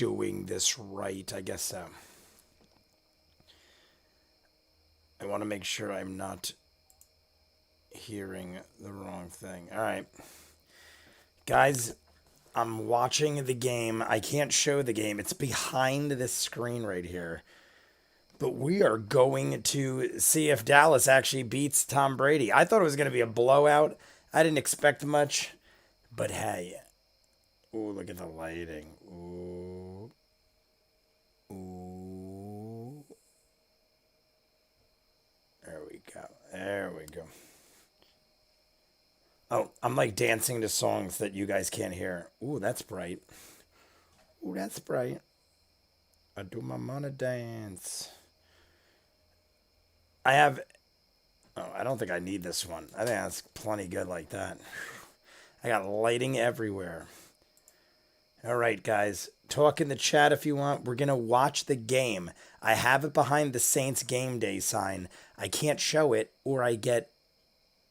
doing this right. I guess so. I want to make sure I'm not hearing the wrong thing. All right. Guys, I'm watching the game. I can't show the game. It's behind this screen right here. But we are going to see if Dallas actually beats Tom Brady. I thought it was going to be a blowout. I didn't expect much. But hey. Ooh, look at the lighting. Ooh. Ooh. There we go. There we go. Oh, I'm like dancing to songs that you guys can't hear. Ooh, that's bright. Ooh, that's bright. I do my money dance. I have. Oh, I don't think I need this one. I think that's plenty good like that. I got lighting everywhere. All right, guys. Talk in the chat if you want. We're going to watch the game. I have it behind the Saints game day sign. I can't show it or I get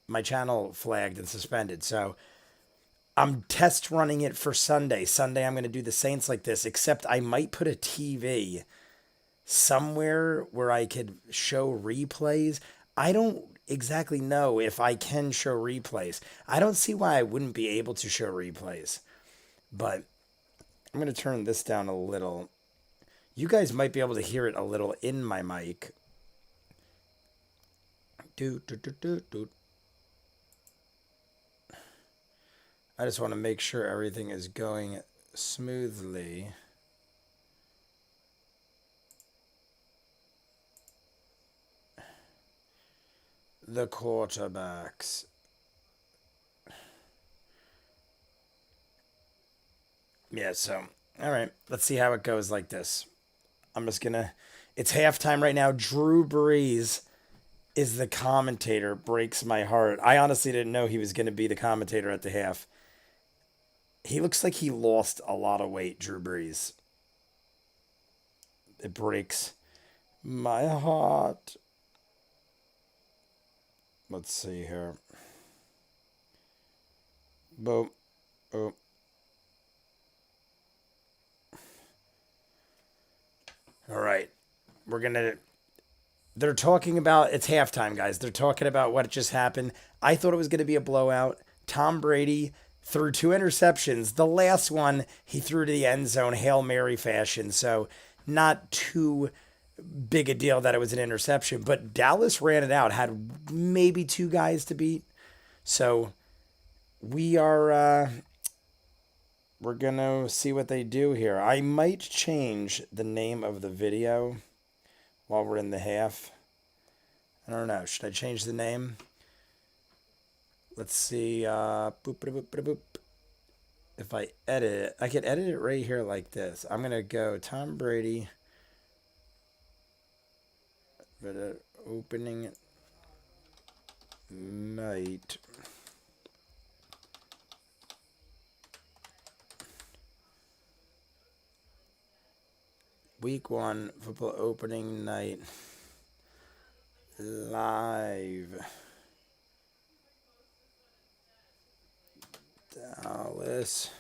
my channel flagged and suspended. So I'm test running it for Sunday. Sunday, I'm going to do the Saints like this, except I might put a TV somewhere where I could show replays. I don't exactly know if I can show replays. I don't see why I wouldn't be able to show replays. But I'm going to turn this down a little. You guys might be able to hear it a little in my mic. I just want to make sure everything is going smoothly. The quarterbacks. Yeah, so, all right. Let's see how it goes like this. I'm just going to... It's halftime right now. Drew Brees is the commentator. Breaks my heart. I honestly didn't know he was going to be the commentator at the half. He looks like he lost a lot of weight, Drew Brees. It breaks my heart. Let's see here. Boom. Oh. All right. We're going to... They're talking about... It's halftime, guys. They're talking about what just happened. I thought it was going to be a blowout. Tom Brady threw 2 interceptions. The last one, he threw to the end zone, Hail Mary fashion. So not too big a deal that it was an interception. But Dallas ran it out. Had maybe 2 guys to beat. So we are... we're going to see what they do here. I might change the name of the video while we're in the half. I don't know. Should I change the name? Let's see. Boop, boop, boop, boop. If I edit it, I can edit it right here like this. I'm going to go Tom Brady. Opening night. Week 1 football opening night live. Dallas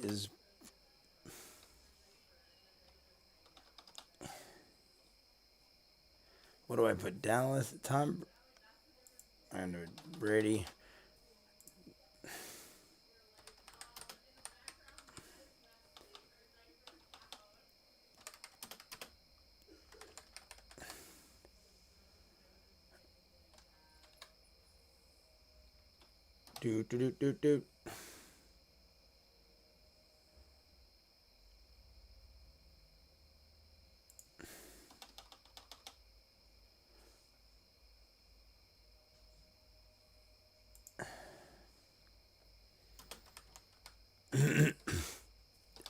is what do I put? Dallas Tom and Brady. Do.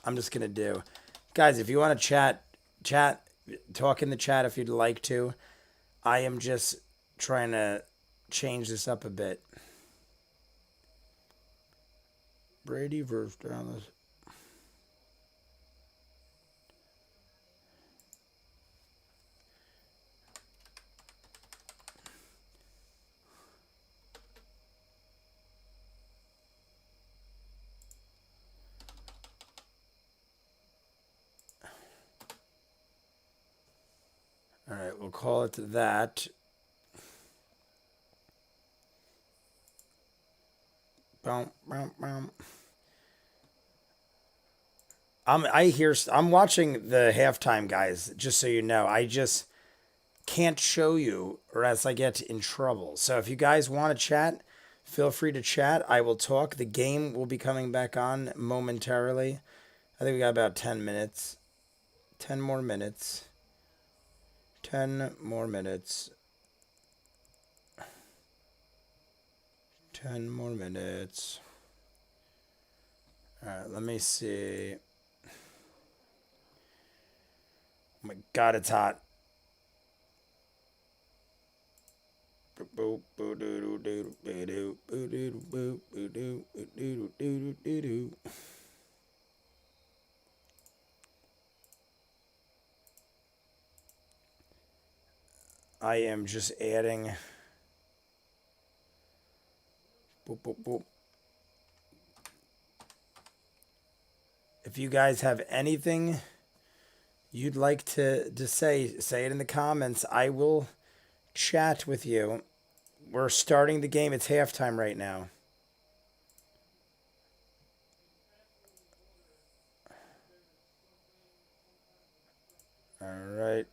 I'm just gonna do, guys. If you want to chat, talk in the chat if you'd like to. I am just trying to change this up a bit. Brady versus Dallas. All right, we'll call it that. Boom, boom, boom. I'm watching the halftime, guys, just so you know. I just can't show you or else I get in trouble. So if you guys want to chat, feel free to chat. I will talk. The game will be coming back on momentarily. I think we got about 10 minutes. 10 more minutes. 10 more minutes. 10 more minutes. All right, let me see. Oh my God, it's hot. I am just adding. Boop, boop, boop. If you guys have anything you'd like to say it in the comments. I will chat with you. We're starting the game. It's halftime right now. All right.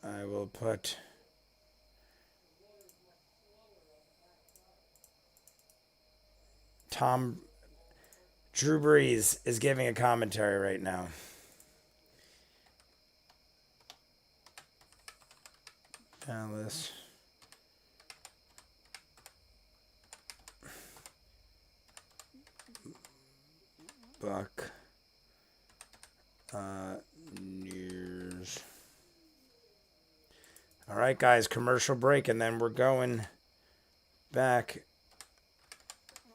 I will put Drew Brees is giving a commentary right now. Dallas. Buck. News. All right, guys, commercial break, and then we're going back.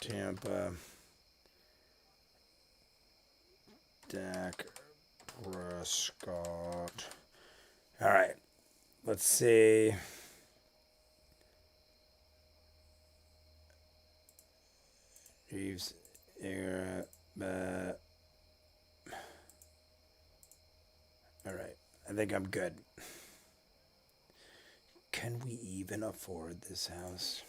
Tampa. Dak Prescott. All right, let's see. Chiefs. All right, I think I'm good. Can we even afford this house?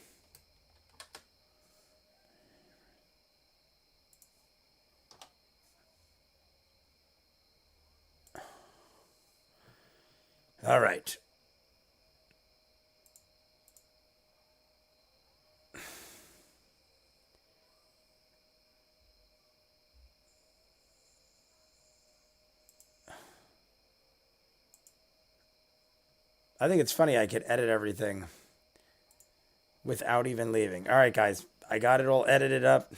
All right. I think it's funny I could edit everything without even leaving. All right, guys. I got it all edited up.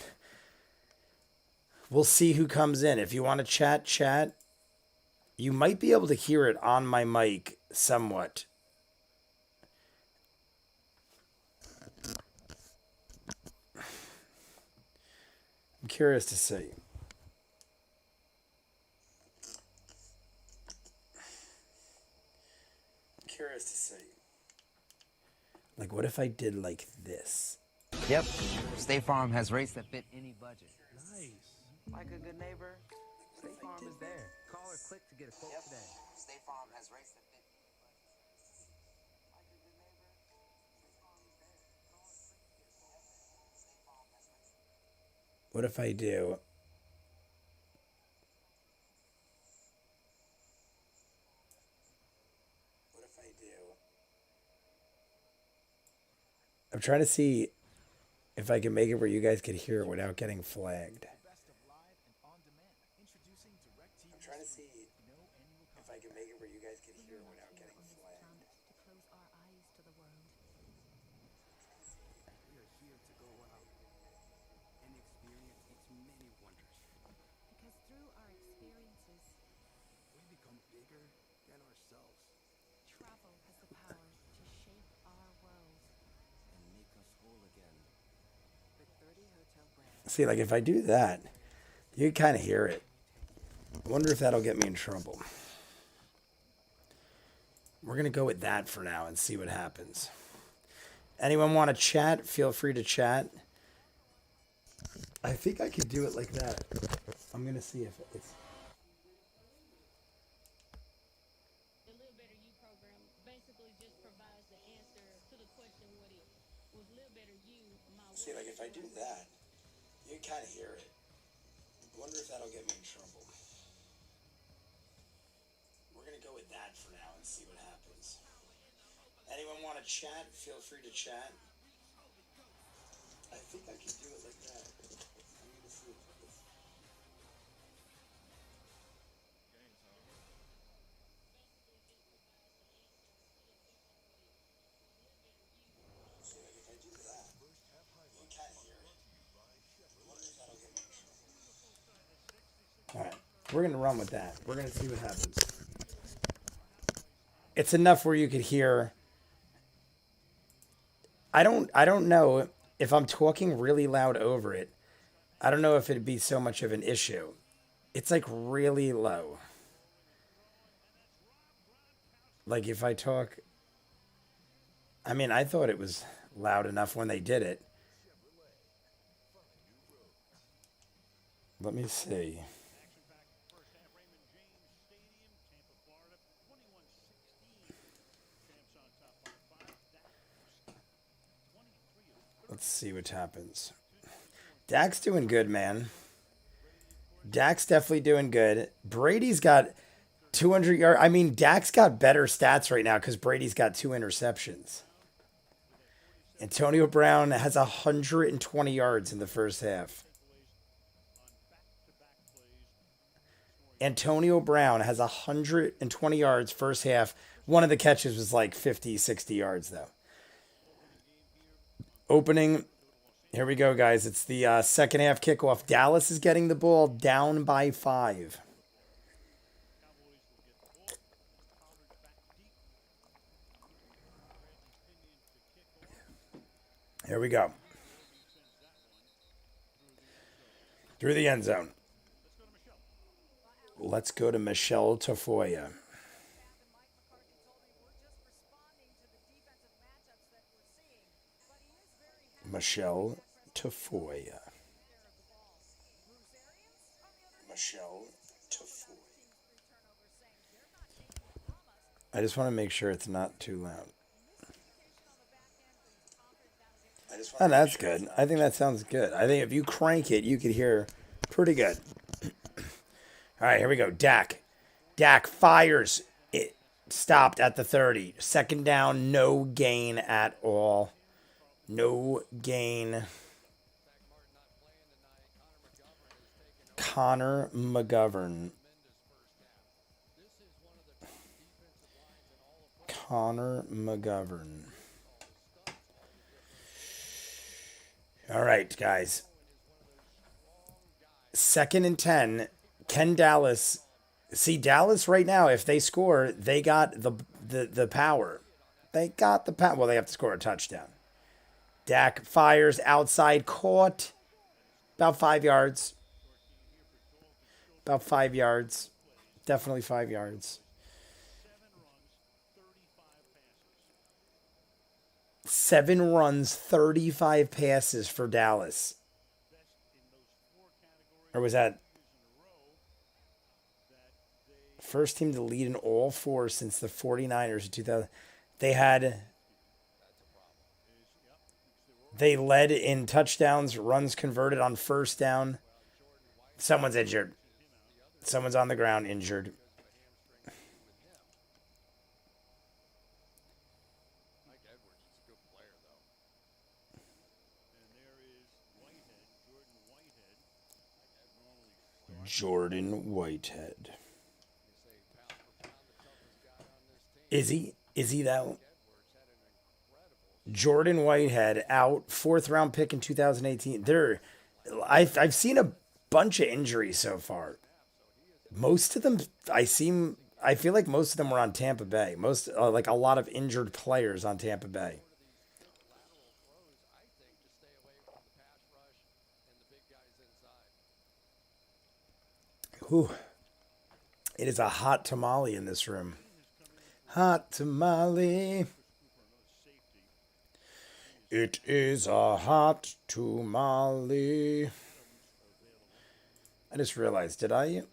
We'll see who comes in. If you want to chat, chat. You might be able to hear it on my mic somewhat. I'm curious to see. Like, what if I did like this? Yep. State Farm has rates that fit any budget. Nice. Like a good neighbor, State Farm is there. Call or click to get a quote today. State Farm has rates that fit any budget. Like a good neighbor, State Farm is there. Call or click to get a quote today. State Farm has rates that fit. What if I do? I'm trying to see if I can make it where you guys could hear it without getting flagged. I'm trying to see if I can make it where you guys could hear it without getting flagged. To close our eyes to the world. We are here to go out and experience its many wonders. Because through our experiences, We become bigger than ourselves travel has the power to shape our world. and make us whole again. With 30 hotel brands. See, like if I do that, you can kind of hear it. I wonder if that'll get me in trouble. We're going to go with that for now and see what happens. Anyone want to chat? Feel free to chat. I think I could do it like that. I'm going to see if it's... The Little Better You program See, like if I do that, you can kind of hear it. I wonder if that'll get me in trouble. We're gonna go with that for now and see what happens. Anyone want to chat? Feel free to chat. I think I can do it like that. I'm gonna see if this. See, like if I do that, you can kind of hear it. I wonder if that'll get me in trouble. All right, we're gonna run with that. We're gonna see what happens. It's enough where you could hear. I don't know if I'm talking really loud over it. I don't know if it'd be so much of an issue. It's like really low. Like if I talk, I mean, I thought it was loud enough when they did it. Let me see. Let's see what happens. Dak's doing good, man. Dak's definitely doing good. Brady's got 200 yards. I mean, Dak's got better stats right now because Brady's got 2 interceptions. Antonio Brown has 120 yards in the first half. Antonio Brown has 120 yards first half. One of the catches was like 50, 60 yards, though. Opening. Here we go, guys. It's the second half kickoff. Dallas is getting the ball down by 5. Here we go. Through the end zone. Let's go to Michelle Tafoya. Michelle Tafoya. Michelle Tafoya. I just want to make sure it's not too loud. Oh, that's good. I think that sounds good. I think if you crank it, you could hear pretty good. All right, here we go. Dak. Dak fires. It stopped at the 30. Second down, no gain at all. No gain. Connor McGovern. Connor McGovern. All right, guys. 2nd and 10. Can Dallas see Dallas right now? If they score, they got the power. They got the power. Well, they have to score a touchdown. Dak fires outside, caught about 5 yards. About 5 yards. Definitely 5 yards. 7 runs, 35 passes for Dallas. Or was that first team to lead in all 4 since the 49ers in 2000? They led in touchdowns, runs converted on first down. Someone's injured. Someone's on the ground injured. Jordan Whitehead. Is he? Is he that one? Jordan Whitehead out, 4th round pick in 2018. I've seen a bunch of injuries so far. Most of them, I feel like most of them were on Tampa Bay. Like a lot of injured players on Tampa Bay. Whew. It is a hot tamale in this room. Hot tamale. It is a hot tamale. I just realized, did I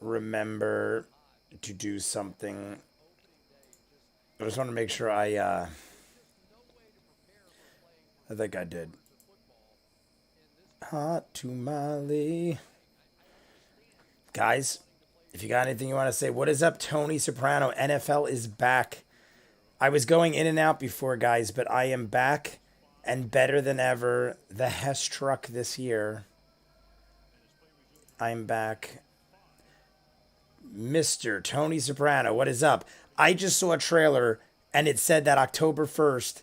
remember to do something. I just want to make sure I think I did. Hot tamale. Guys, if you got anything you want to say, what is up, Tony Soprano? NFL is back. I was going in and out before, guys, but I am back and better than ever. The Hess truck this year. I'm back. Mr. Tony Soprano, what is up? I just saw a trailer and it said that October 1st,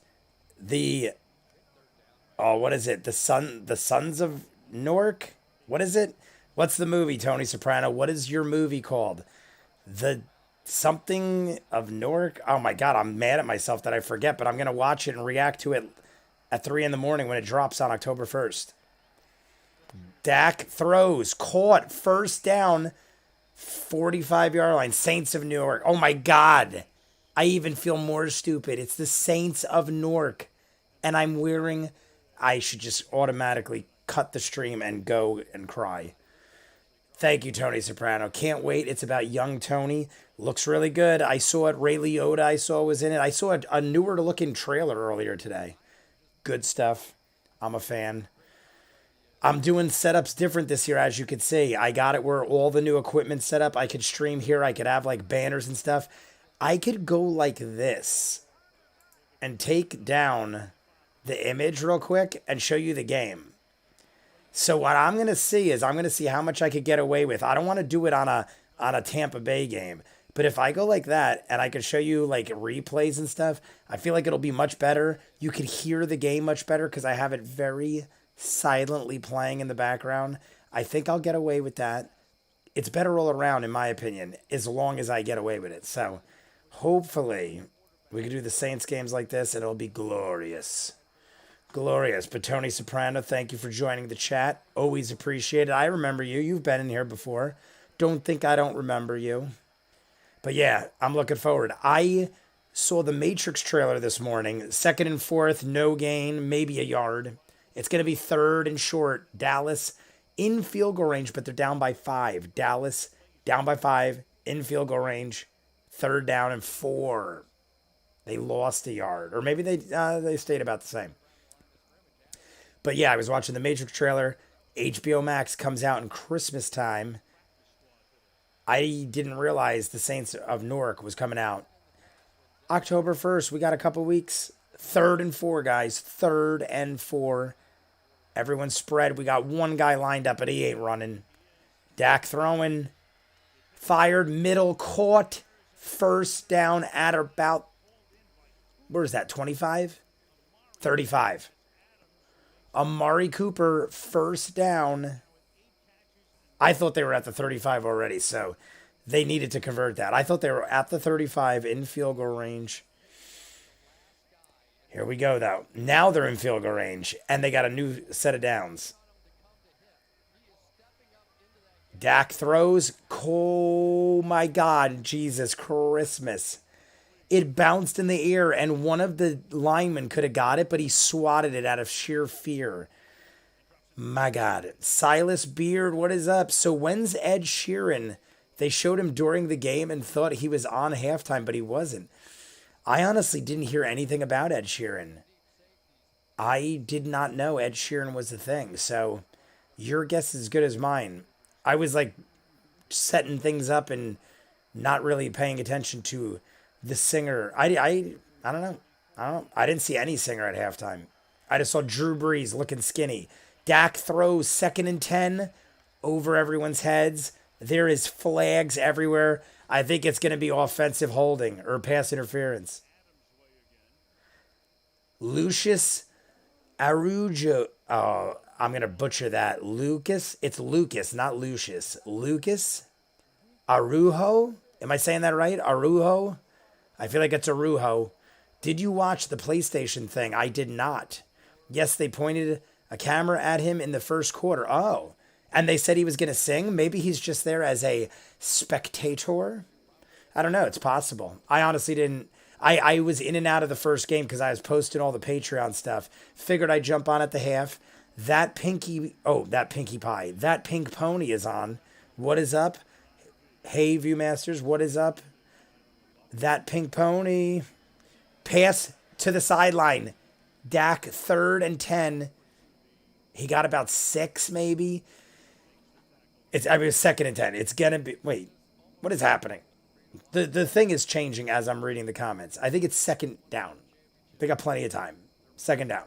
what is it? The Sons of Newark? What is it? What's the movie, Tony Soprano? What is your movie called? The something of Newark? Oh my God, I'm mad at myself that I forget, but I'm going to watch it and react to it at 3 in the morning when it drops on October 1st. Dak throws, caught, first down, 45-yard line, Saints of Newark. Oh my God. I even feel more stupid. It's the Saints of Newark. And I should just automatically cut the stream and go and cry. Thank you, Tony Soprano. Can't wait. It's about young Tony. Looks really good. I saw it. Ray Liotta I saw was in it. I saw a newer looking trailer earlier today. Good stuff. I'm a fan. I'm doing setups different this year, as you can see. I got it where all the new equipment set up. I could stream here. I could have like banners and stuff. I could go like this and take down the image real quick and show you the game. So what I'm going to see is I'm going to see how much I could get away with. I don't want to do it on a Tampa Bay game. But if I go like that and I could show you like replays and stuff, I feel like it'll be much better. You could hear the game much better because I have it very silently playing in the background. I think I'll get away with that. It's better all around, in my opinion, as long as I get away with it. So hopefully we can do the Saints games like this and it'll be glorious. Glorious. But Tony Soprano, thank you for joining the chat. Always appreciate it. I remember you. You've been in here before. Don't think I don't remember you. But yeah, I'm looking forward. I saw the Matrix trailer this morning. 2nd and 4th, no gain, maybe a yard. It's going to be 3rd and short. Dallas in field goal range, but they're down by 5. Dallas down by 5 in field goal range. 3rd down and 4. They lost a yard, or maybe they stayed about the same. But yeah, I was watching the Matrix trailer. HBO Max comes out in Christmas time. I didn't realize the Saints of Newark was coming out. October 1st, we got a couple weeks. 3rd and 4, guys. 3rd and 4. Everyone's spread. We got one guy lined up, but he ain't running. Dak throwing. Fired, middle, caught. First down at about, where's that, 25? 35. Amari Cooper, first down. I thought they were at the 35 already, so they needed to convert that. I thought they were at the 35 in field goal range. Here we go, though. Now they're in field goal range, and they got a new set of downs. Dak throws. Oh, my God. Jesus Christmas. It bounced in the air, and one of the linemen could have got it, but he swatted it out of sheer fear. My God. Silas Beard, what is up? So when's Ed Sheeran? They showed him during the game and thought he was on halftime, but he wasn't. I honestly didn't hear anything about Ed Sheeran. I did not know Ed Sheeran was a thing, so your guess is as good as mine. I was like setting things up and not really paying attention to the singer. I don't know. I didn't see any singer at halftime. I just saw Drew Brees looking skinny. Dak throws 2nd and 10 over everyone's heads. There is flags everywhere. I think it's going to be offensive holding or pass interference. Lucius Arujo. Oh, I'm going to butcher that. Lucas. It's Lucas, not Lucius. Lucas Arujo. Am I saying that right? Arujo? I feel like it's Arujo. Did you watch the PlayStation thing? I did not. Yes, they pointed a camera at him in the first quarter. Oh, and they said he was going to sing. Maybe he's just there as a spectator. I don't know. It's possible. I honestly didn't. I was in and out of the first game because I was posting all the Patreon stuff. Figured I'd jump on at the half. That pink pony is on. What is up? Hey, ViewMasters, what is up? That pink pony. Pass to the sideline. Dak 3rd and 10. He got about 6, maybe. It's 2nd and 10. It's gonna be. Wait, what is happening? The thing is changing as I'm reading the comments. I think it's 2nd down. They got plenty of time. 2nd down.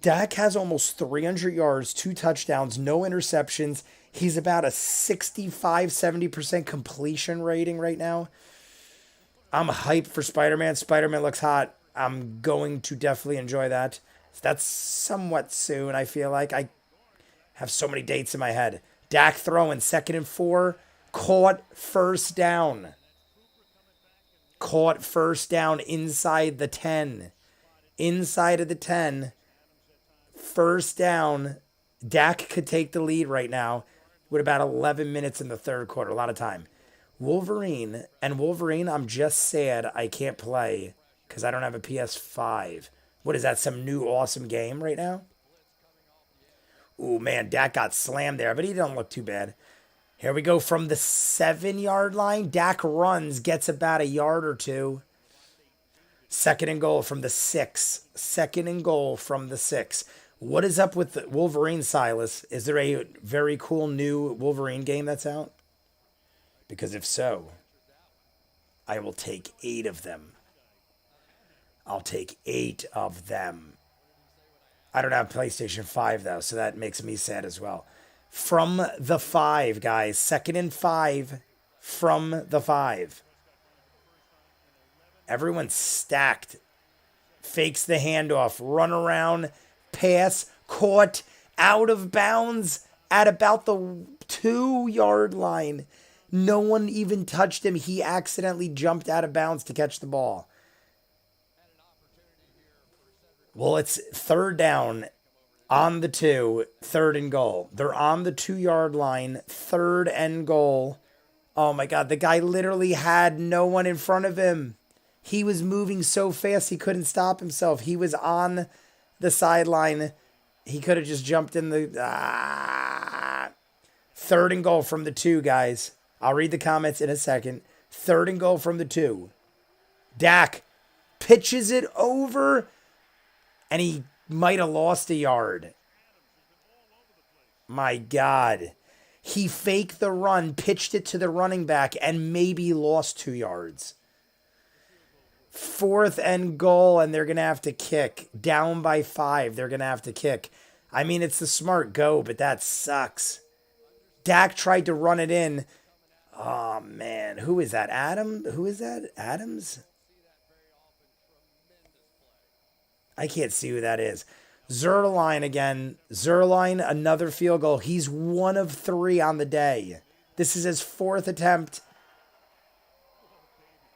Dak has almost 300 yards, 2 touchdowns, no interceptions. He's about a 65-70% completion rating right now. I'm hyped for Spider-Man. Spider-Man looks hot. I'm going to definitely enjoy that. That's somewhat soon, I feel like. I have so many dates in my head. Dak throwing 2nd and 4. Caught 1st down. Caught 1st down inside the 10. Inside of the 10. 1st down. Dak could take the lead right now with about 11 minutes in the 3rd quarter. A lot of time. Wolverine, I'm just sad I can't play because I don't have a PS5. What is that, some new awesome game right now? Ooh, man, Dak got slammed there, but he don't look too bad. Here we go from the 7-yard line. Dak runs, gets about a yard or 2. 2nd and goal from the 6. 2nd and goal from the 6. What is up with the Wolverine, Silas? Is there a very cool new Wolverine game that's out? Because if so, I will take 8 of them. I'll take 8 of them. I don't have PlayStation 5, though, so that makes me sad as well. From the 5, guys. 2nd and 5 from the 5. Everyone's stacked. Fakes the handoff. Run around. Pass. Caught. Out of bounds at about the 2-yard line. No one even touched him. He accidentally jumped out of bounds to catch the ball. Well, it's 3rd down on the 2, 3rd and goal. They're on the 2-yard line, 3rd and goal. Oh my God, the guy literally had no one in front of him. He was moving so fast he couldn't stop himself. He was on the sideline. He could have just jumped in the... 3rd and goal from the 2, guys. I'll read the comments in a second. 3rd and goal from the 2. Dak pitches it over, and he might have lost a yard. My God. He faked the run, pitched it to the running back, and maybe lost 2 yards. 4th and goal, and they're going to have to kick. Down by 5, they're going to have to kick. I mean, it's the smart go, but that sucks. Dak tried to run it in. Oh, man. Who is that? Who is that? Adams? I can't see who that is. Zerline again. Zerline, another field goal. He's 1 of 3 on the day. This is his 4th attempt.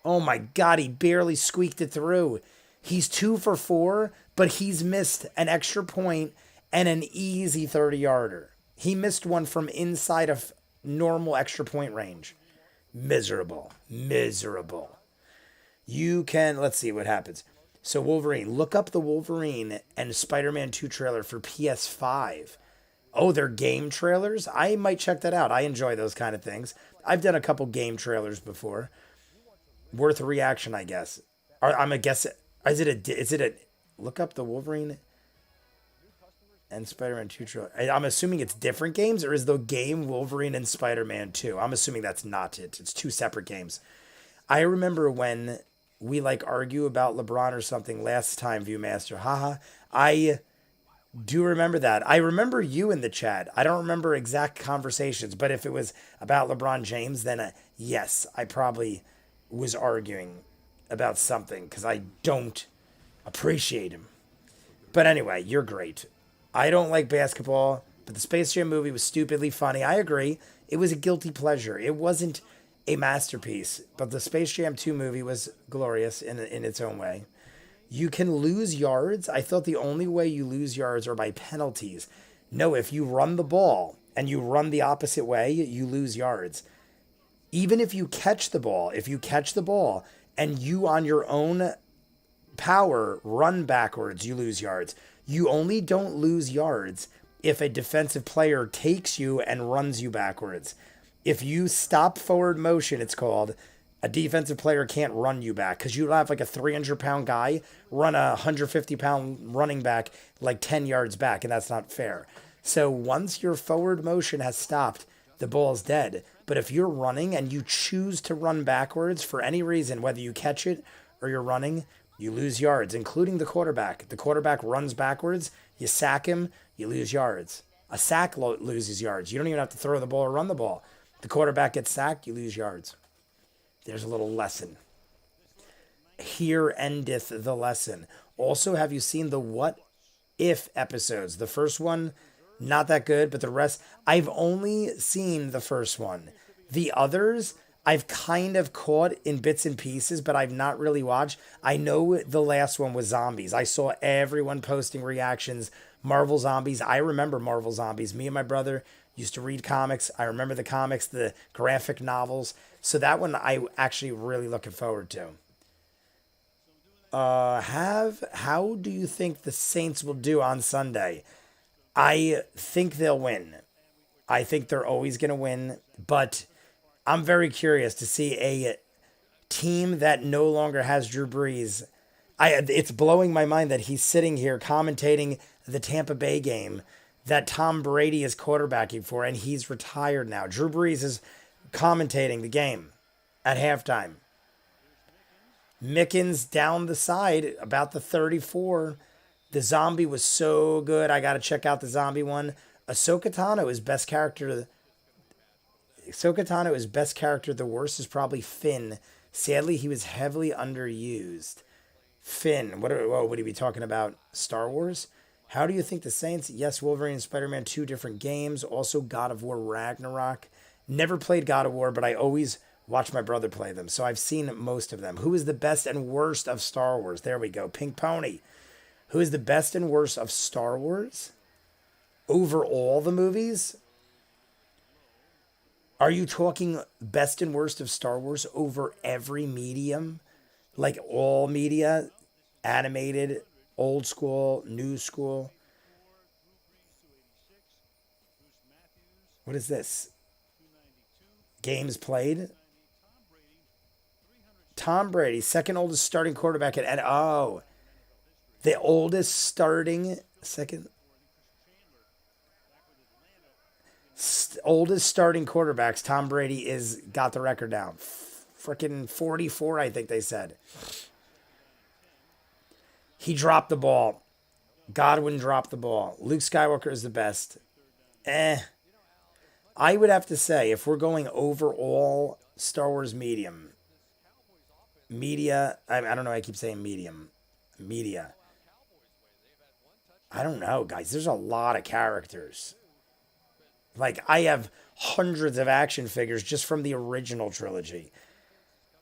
Oh my God, he barely squeaked it through. He's 2 for 4, but he's missed an extra point and an easy 30-yarder. He missed one from inside of normal extra point range. Miserable. You can, let's see what happens. So Wolverine, look up the Wolverine and Spider-Man 2 trailer for PS5. Oh, they're game trailers? I might check that out. I enjoy those kind of things. I've done a couple game trailers before. Worth a reaction, I guess. I'm a guess. Is it a look up the Wolverine and Spider-Man 2 trailer? I'm assuming it's different games, or is the game Wolverine and Spider-Man 2? I'm assuming that's not it. It's 2 separate games. I remember when we argue about LeBron or something last time, Viewmaster. Haha. I do remember that. I remember you in the chat. I don't remember exact conversations, but if it was about LeBron James, then yes, I probably was arguing about something because I don't appreciate him. But anyway, you're great. I don't like basketball, but the Space Jam movie was stupidly funny. I agree. It was a guilty pleasure. It wasn't a masterpiece, but the Space Jam 2 movie was glorious in its own way. You can lose yards. I thought the only way you lose yards are by penalties. No, if you run the ball and you run the opposite way, you lose yards. Even if you catch the ball, and you on your own power run backwards, you lose yards. You only don't lose yards if a defensive player takes you and runs you backwards. If you stop forward motion, it's called, a defensive player can't run you back because you have like a 300-pound guy run a 150-pound running back like 10 yards back, and that's not fair. So once your forward motion has stopped, the ball's dead. But if you're running and you choose to run backwards for any reason, whether you catch it or you're running, you lose yards, including the quarterback. The quarterback runs backwards, you sack him, you lose yards. A sack loses yards. You don't even have to throw the ball or run the ball. The quarterback gets sacked, you lose yards. There's a little lesson. Here endeth the lesson. Also, have you seen the What If episodes? The first one, not that good, but the rest, I've only seen the first one. The others, I've kind of caught in bits and pieces, but I've not really watched. I know the last one was zombies. I saw everyone posting reactions. Marvel Zombies. I remember Marvel Zombies. Me and my brother used to read comics. I remember the comics, the graphic novels. So that one I actually really looking forward to. How do you think the Saints will do on Sunday? I think they'll win. I think they're always going to win, but I'm very curious to see a team that no longer has Drew Brees. It's blowing my mind that he's sitting here commentating the Tampa Bay game that Tom Brady is quarterbacking for, and he's retired now. Drew Brees is commentating the game at halftime. Mickens down the side, about the 34. The zombie was so good. I got to check out the zombie one. Ahsoka Tano is best character. Ahsoka Tano is best character. The worst is probably Finn. Sadly, he was heavily underused. Finn, what would he be talking about? Star Wars? How do you think the Saints? Yes, Wolverine and Spider-Man, 2 different games. Also, God of War Ragnarok. Never played God of War, but I always watch my brother play them. So I've seen most of them. Who is the best and worst of Star Wars? There we go. Pink Pony. Who is the best and worst of Star Wars? Over all the movies? Are you talking best and worst of Star Wars over every medium? Like all media? Animated, old school, new school? What is this? Games played? Tom Brady, second oldest starting quarterback the oldest starting oldest starting quarterbacks. Tom Brady got the record now. Freaking 44, I think they said. He dropped the ball. Godwin dropped the ball. Luke Skywalker is the best. I would have to say, if we're going overall Star Wars media, I don't know, I keep saying media. I don't know, guys. There's a lot of characters. Like, I have hundreds of action figures just from the original trilogy.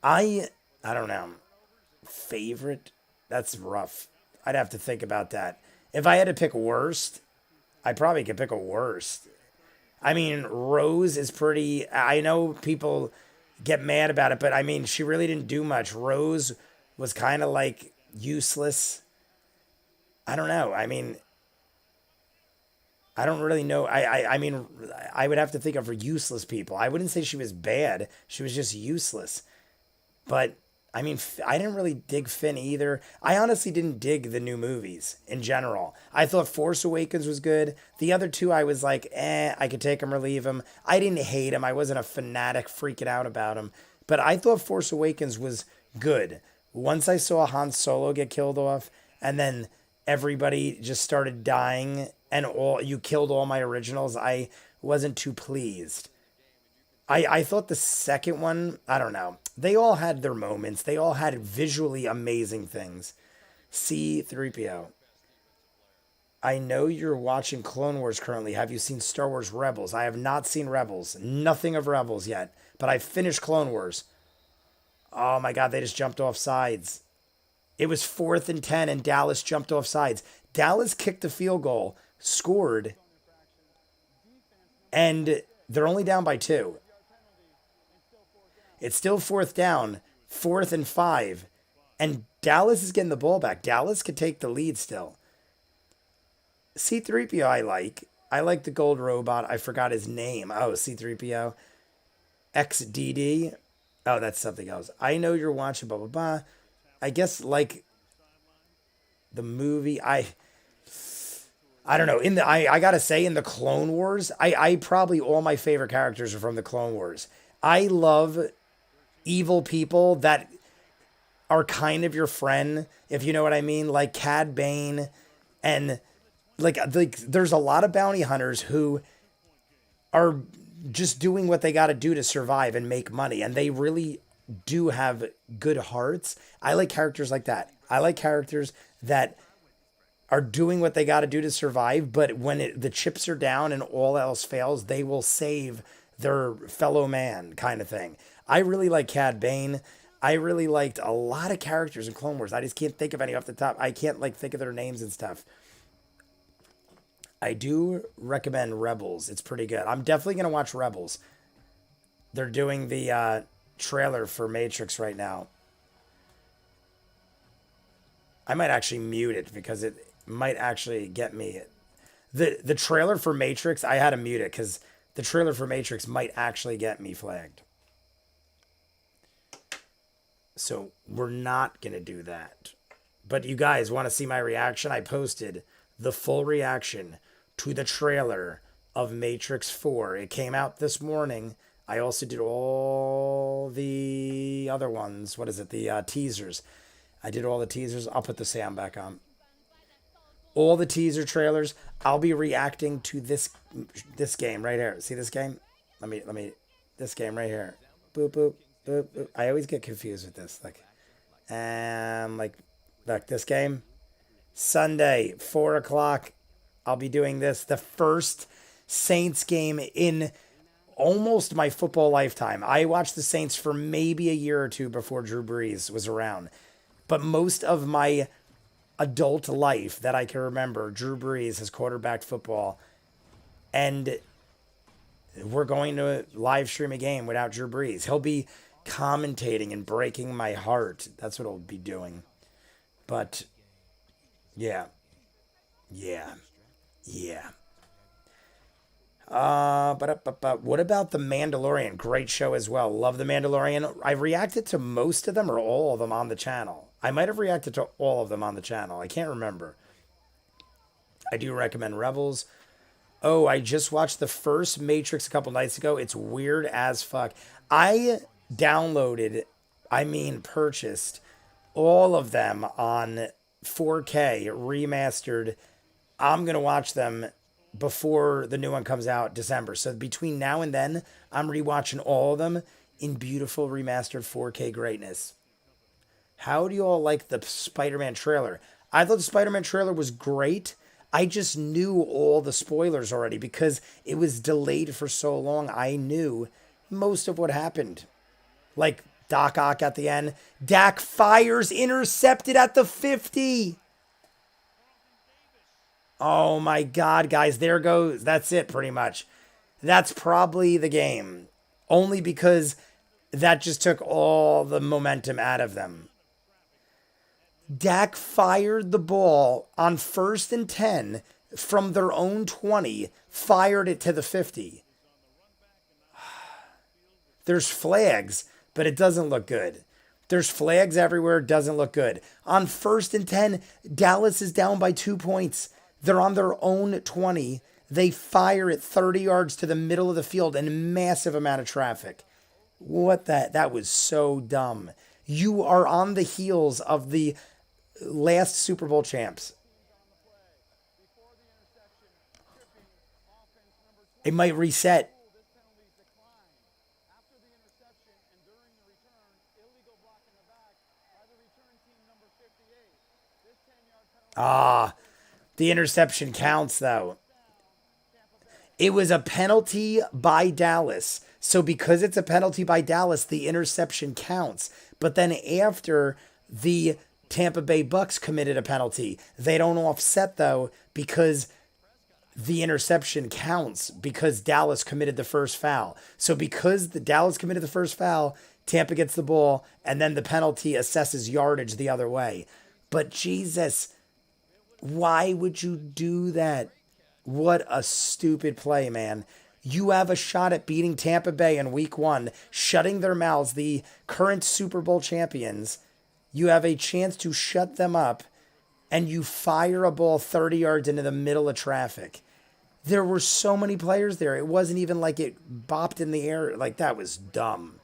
I don't know. Favorite? That's rough. I'd have to think about that. If I had to pick worst, I probably could pick a worst. I mean, Rose is pretty... I know people get mad about it, but I mean, she really didn't do much. Rose was kind of like useless. I don't know. I mean, I don't really know. I mean, I would have to think of useless people. I wouldn't say she was bad. She was just useless. But, I mean, I didn't really dig Finn either. I honestly didn't dig the new movies in general. I thought Force Awakens was good. The other two, I was like, I could take them or leave them. I didn't hate them. I wasn't a fanatic freaking out about them. But I thought Force Awakens was good. Once I saw Han Solo get killed off, and then everybody just started dying, and you killed all my originals, I wasn't too pleased. I thought the second one, I don't know. They all had their moments. They all had visually amazing things. C-3PO. I know you're watching Clone Wars currently. Have you seen Star Wars Rebels? I have not seen Rebels. Nothing of Rebels yet. But I finished Clone Wars. Oh my God, they just jumped off sides. It was 4th and 10 and Dallas jumped off sides. Dallas kicked a field goal, scored, and they're only down by 2. It's still 4th down, 4th and 5, and Dallas is getting the ball back. Dallas could take the lead still. C-3PO I like. I like the gold robot. I forgot his name. Oh, C-3PO. XDD. Oh, that's something else. I know you're watching blah blah blah. I guess like the movie. I don't know. I gotta say in the Clone Wars, I probably all my favorite characters are from the Clone Wars. I love evil people that are kind of your friend, if you know what I mean, like Cad Bane, and like there's a lot of bounty hunters who are just doing what they got to do to survive and make money, and they really do have good hearts. I like characters like that. I like characters that are doing what they got to do to survive, but when the chips are down and all else fails, they will save their fellow man, kind of thing. I really like Cad Bane. I really liked a lot of characters in Clone Wars. I just can't think of any off the top. I can't like think of their names and stuff. I do recommend Rebels. It's pretty good. I'm definitely going to watch Rebels. They're doing the trailer for Matrix right now. I might actually mute it because it might actually get me. The trailer for Matrix, I had to mute it because the trailer for Matrix might actually get me flagged. So we're not going to do that. But you guys want to see my reaction? I posted the full reaction to the trailer of Matrix 4. It came out this morning. I also did all the other ones. What is it? The teasers. I did all the teasers. I'll put the sound back on. All the teaser trailers. I'll be reacting to this game right here. See this game? Let me this game right here. Boop boop boop boop. I always get confused with this. Like this game. Sunday, 4 o'clock. I'll be doing this. The first Saints game in almost my football lifetime. I watched the Saints for maybe a year or two before Drew Brees was around. But most of my adult life that I can remember, Drew Brees has quarterbacked football. And we're going to live stream a game without Drew Brees. He'll be commentating and breaking my heart. That's what he'll be doing. But, yeah. But what about The Mandalorian? Great show as well. Love The Mandalorian. I reacted to most of them or all of them on the channel. I might have reacted to all of them on the channel. I can't remember. I do recommend Rebels. Oh, I just watched the first Matrix a couple nights ago. It's weird as fuck. I purchased all of them on 4K remastered. I'm going to watch them before the new one comes out December. So between now and then, I'm rewatching all of them in beautiful remastered 4K greatness. How do you all like the Spider-Man trailer? I thought the Spider-Man trailer was great. I just knew all the spoilers already because it was delayed for so long. I knew most of what happened. Like Doc Ock at the end. Dak fires, intercepted at the 50. Oh my God, guys, there goes. That's it, pretty much. That's probably the game. Only because that just took all the momentum out of them. Dak fired the ball on 1st and 10 from their own 20, fired it to the 50. There's flags, but it doesn't look good. There's flags everywhere, it doesn't look good. On 1st and 10, Dallas is down by 2 points. They're on their own 20. They fire it 30 yards to the middle of the field and a massive amount of traffic. That was so dumb. You are on the heels of the last Super Bowl champs. It might reset. The interception counts, though. It was a penalty by Dallas. So because it's a penalty by Dallas, the interception counts. But then after the Tampa Bay Bucks committed a penalty, they don't offset, though, because the interception counts because Dallas committed the first foul. So because the Dallas committed the first foul, Tampa gets the ball, and then the penalty assesses yardage the other way. But Jesus, why would you do that? What a stupid play, man. You have a shot at beating Tampa Bay in week 1, shutting their mouths, the current Super Bowl champions. You have a chance to shut them up, and you fire a ball 30 yards into the middle of traffic. There were so many players there. It wasn't even like it bopped in the air. Like, that was dumb.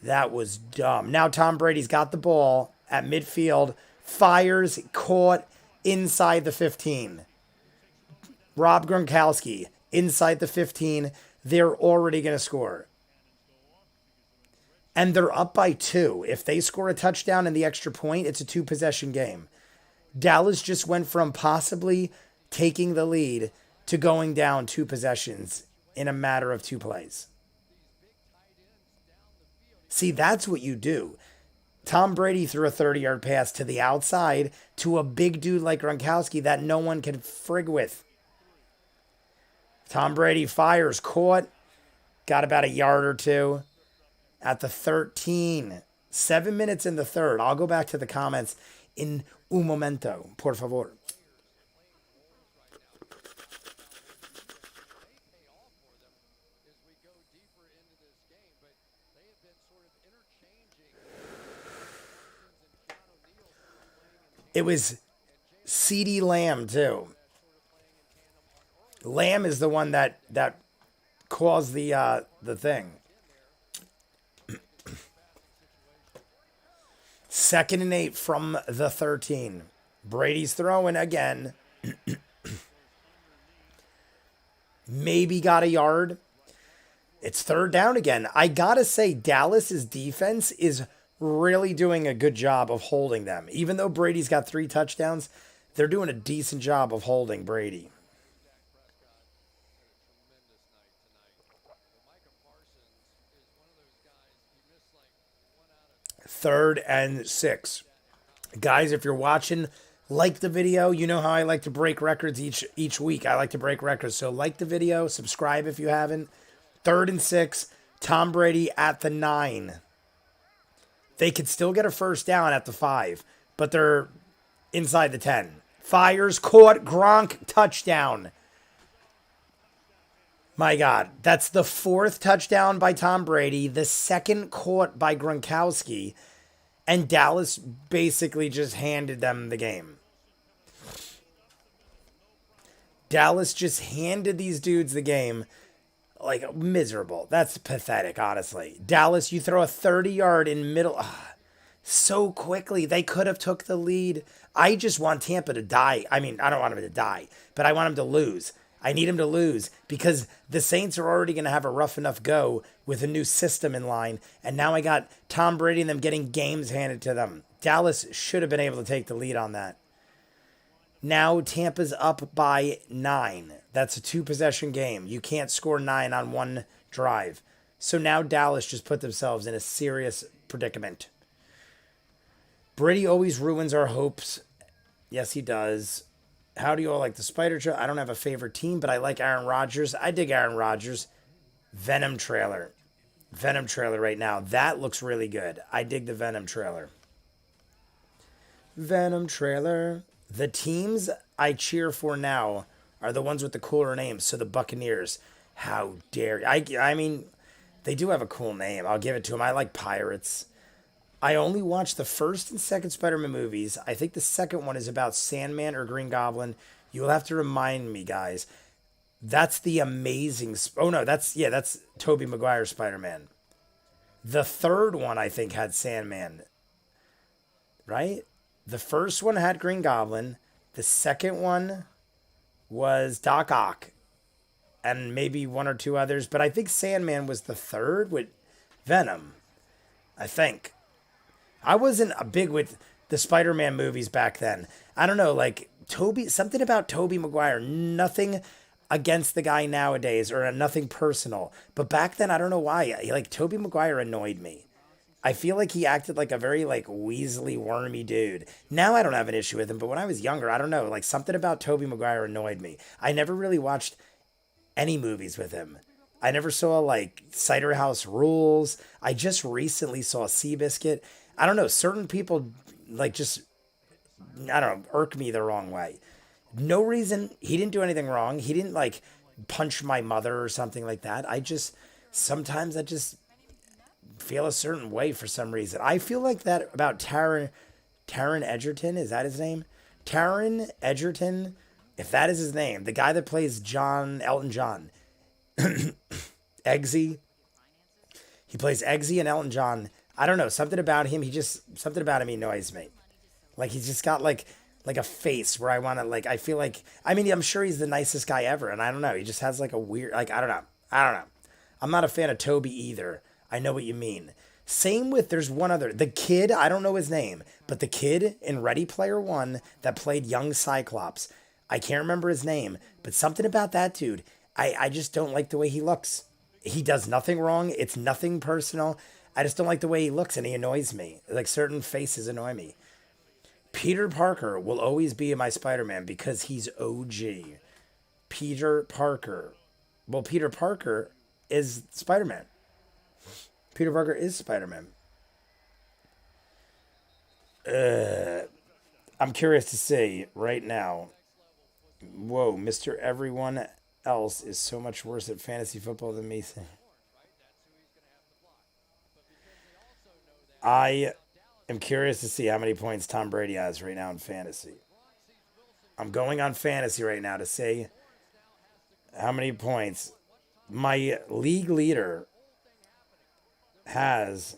That was dumb. Now Tom Brady's got the ball at midfield, fires, caught inside the 15. Rob Gronkowski inside the 15. They're already going to score. And they're up by 2. If they score a touchdown and the extra point, it's a 2-possession game. Dallas just went from possibly taking the lead to going down 2 possessions in a matter of 2 plays. See, that's what you do. Tom Brady threw a 30-yard pass to the outside to a big dude like Gronkowski that no one can frig with. Tom Brady fires, caught, got about a yard or 2 at the 13. 7 minutes in the third. I'll go back to the comments in un momento, por favor. It was CeeDee Lamb, too. Lamb is the one that caused the thing. 2nd and 8 from the 13. Brady's throwing again. Maybe got a yard. It's 3rd down again. I gotta say, Dallas's defense is really doing a good job of holding them. Even though Brady's got 3 touchdowns, they're doing a decent job of holding Brady. 3rd and 6. Guys, if you're watching, like the video. You know how I like to break records each week. I like to break records. So like the video, subscribe if you haven't. 3rd and 6, Tom Brady at the 9. They could still get a first down at the 5, but they're inside the 10. Fires, caught, Gronk, touchdown. My God, that's the 4th touchdown by Tom Brady, the 2nd caught by Gronkowski, and Dallas basically just handed them the game. Dallas just handed these dudes the game. Like, miserable. That's pathetic, honestly. Dallas, you throw a 30-yard in middle. So quickly. They could have took the lead. I just want Tampa to die. I mean, I don't want them to die, but I want them to lose. I need them to lose because the Saints are already going to have a rough enough go with a new system in line. And now I got Tom Brady and them getting games handed to them. Dallas should have been able to take the lead on that. Now Tampa's up by 9. That's a 2-possession game. You can't score 9 on one drive. So now Dallas just put themselves in a serious predicament. Brady always ruins our hopes. Yes, he does. How do you all like the Spider Trailer? I don't have a favorite team, but I like Aaron Rodgers. I dig Aaron Rodgers. Venom trailer. Venom trailer right now. That looks really good. I dig the Venom trailer. Venom trailer. The teams I cheer for now are the ones with the cooler names. So the Buccaneers. How dare you? I mean, they do have a cool name. I'll give it to them. I like Pirates. I only watched the 1st and 2nd Spider-Man movies. I think the 2nd one is about Sandman or Green Goblin. You'll have to remind me, guys. That's the amazing... Oh, no, that's Tobey Maguire's Spider-Man. The 3rd one, I think, had Sandman. Right? The 1st one had Green Goblin. The 2nd one was Doc Ock. And maybe 1 or 2 others. But I think Sandman was the 3rd with Venom. I think. I wasn't a big with the Spider-Man movies back then. I don't know, like something about Tobey Maguire. Nothing against the guy nowadays or nothing personal. But back then, I don't know why. Like Tobey Maguire annoyed me. I feel like he acted like a very like Weasley, wormy dude. Now I don't have an issue with him, but when I was younger, I don't know. Like something about Tobey Maguire annoyed me. I never really watched any movies with him. I never saw like Cider House Rules. I just recently saw Seabiscuit. I don't know, certain people, like, just, I don't know, irk me the wrong way. No reason, he didn't do anything wrong. He didn't, like, punch my mother or something like that. Sometimes I just feel a certain way for some reason. I feel like that about Taron Egerton. Is that his name? Taron Egerton. If that is his name, the guy that plays Elton John, Eggsy. He plays Eggsy and Elton John. I don't know, something about him. Something about him annoys me. Like he's just got like a face where I want to like. I feel like. I mean, I'm sure he's the nicest guy ever, and I don't know. He just has like a weird. Like I don't know. I don't know. I'm not a fan of Toby either. I know what you mean. Same with there's one other. The kid. I don't know his name, but the kid in Ready Player One that played young Cyclops. I can't remember his name, but something about that dude. I just don't like the way he looks. He does nothing wrong. It's nothing personal. I just don't like the way he looks, and he annoys me. Like certain faces annoy me. Peter Parker will always be my Spider-Man because he's OG. Peter Parker. Well, Peter Parker is Spider-Man. Peter Parker is Spider-Man. I'm curious to see right now. Whoa, Mr. Everyone else is so much worse at fantasy football than me. I am curious to see how many points Tom Brady has right now in fantasy. I'm going on fantasy right now to see how many points my league leader has.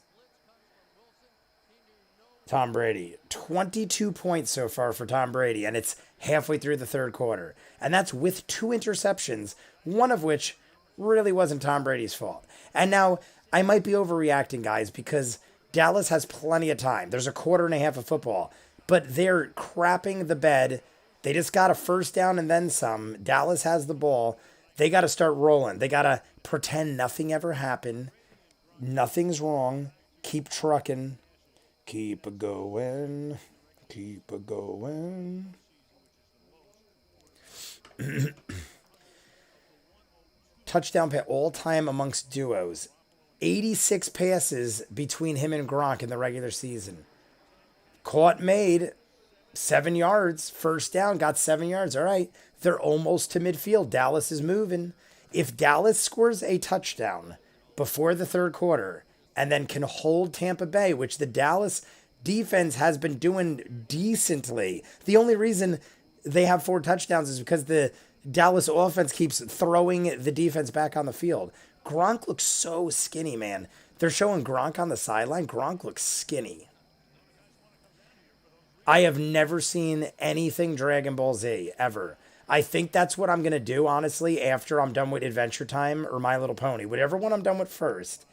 Tom Brady. 22 points so far for Tom Brady, and it's halfway through the third quarter. And that's with 2 interceptions, one of which really wasn't Tom Brady's fault. And now, I might be overreacting, guys, because Dallas has plenty of time. There's a quarter and a half of football, but they're crapping the bed. They just got a first down and then some. Dallas has the ball. They got to start rolling. They got to pretend nothing ever happened. Nothing's wrong. Keep trucking. Keep a going. Keep a going. Touchdown pass all time amongst duos. 86 passes between him and Gronk in the regular season. Caught made 7 yards. First down, got 7 yards. All right. They're almost to midfield. Dallas is moving. If Dallas scores a touchdown before the third quarter and then can hold Tampa Bay, which the Dallas defense has been doing decently. The only reason they have 4 touchdowns is because the Dallas offense keeps throwing the defense back on the field. Gronk looks so skinny, man. They're showing Gronk on the sideline. Gronk looks skinny. I have never seen anything Dragon Ball Z, ever. I think that's what I'm going to do, honestly, after I'm done with Adventure Time or My Little Pony. Whatever one I'm done with first,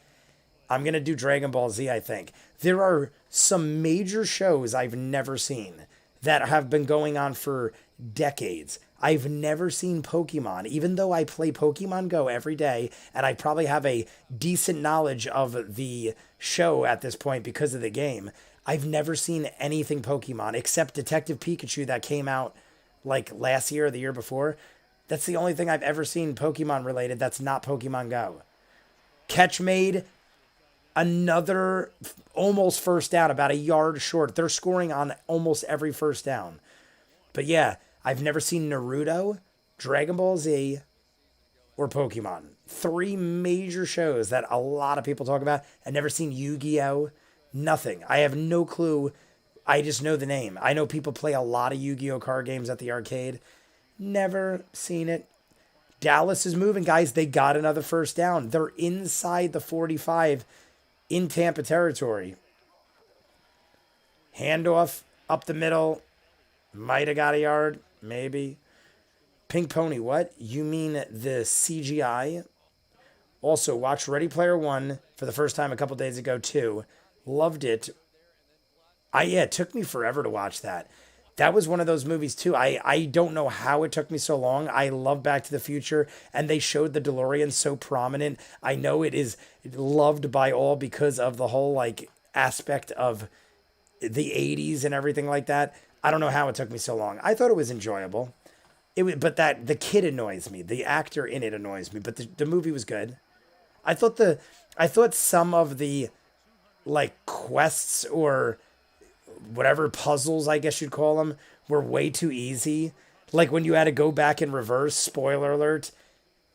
I'm going to do Dragon Ball Z, I think. There are some major shows I've never seen that have been going on for decades. I've never seen Pokemon, even though I play Pokemon Go every day, and I probably have a decent knowledge of the show at this point because of the game. I've never seen anything Pokemon except Detective Pikachu that came out like last year or the year before. That's the only thing I've ever seen Pokemon related that's not Pokemon Go. Catch made another almost first down, about a yard short. They're scoring on almost every first down. But yeah, I've never seen Naruto, Dragon Ball Z, or Pokemon. 3 major shows that a lot of people talk about. I've never seen Yu-Gi-Oh! Nothing. I have no clue. I just know the name. I know people play a lot of Yu-Gi-Oh! Card games at the arcade. Never seen it. Dallas is moving, guys. They got another first down. They're inside the 45 in Tampa territory. Handoff up the middle. Might have got a yard. Maybe. Pink Pony, what? You mean the CGI? Also, watched Ready Player One for the first time a couple days ago, too. Loved it. It took me forever to watch that. That was one of those movies, too. I don't know how it took me so long. I love Back to the Future, and they showed the DeLorean so prominent. I know it is loved by all because of the whole, like, aspect of the 80s and everything like that. I don't know how it took me so long. I thought it was enjoyable. But the kid annoys me. The actor in it annoys me. But the movie was good. I thought some of the like quests or whatever puzzles, I guess you'd call them, were way too easy. Like when you had to go back in reverse, spoiler alert,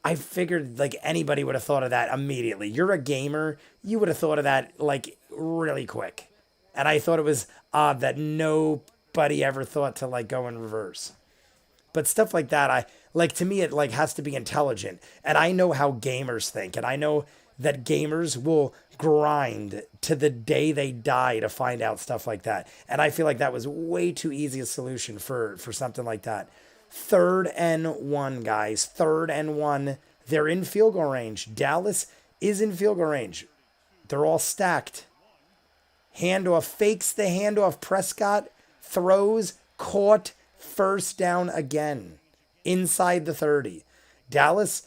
I figured like anybody would have thought of that immediately. You're a gamer, you would have thought of that like really quick. And I thought it was odd that nobody ever thought to like go in reverse. But stuff like that, I like to me it like has to be intelligent. And I know how gamers think, and I know that gamers will grind to the day they die to find out stuff like that. And I feel like that was way too easy a solution for something like that. 3rd and 1, guys. 3rd and 1. They're in field goal range. Dallas is in field goal range. They're all stacked. Handoff, fakes the handoff. Prescott throws, caught, first down again. Inside the 30. Dallas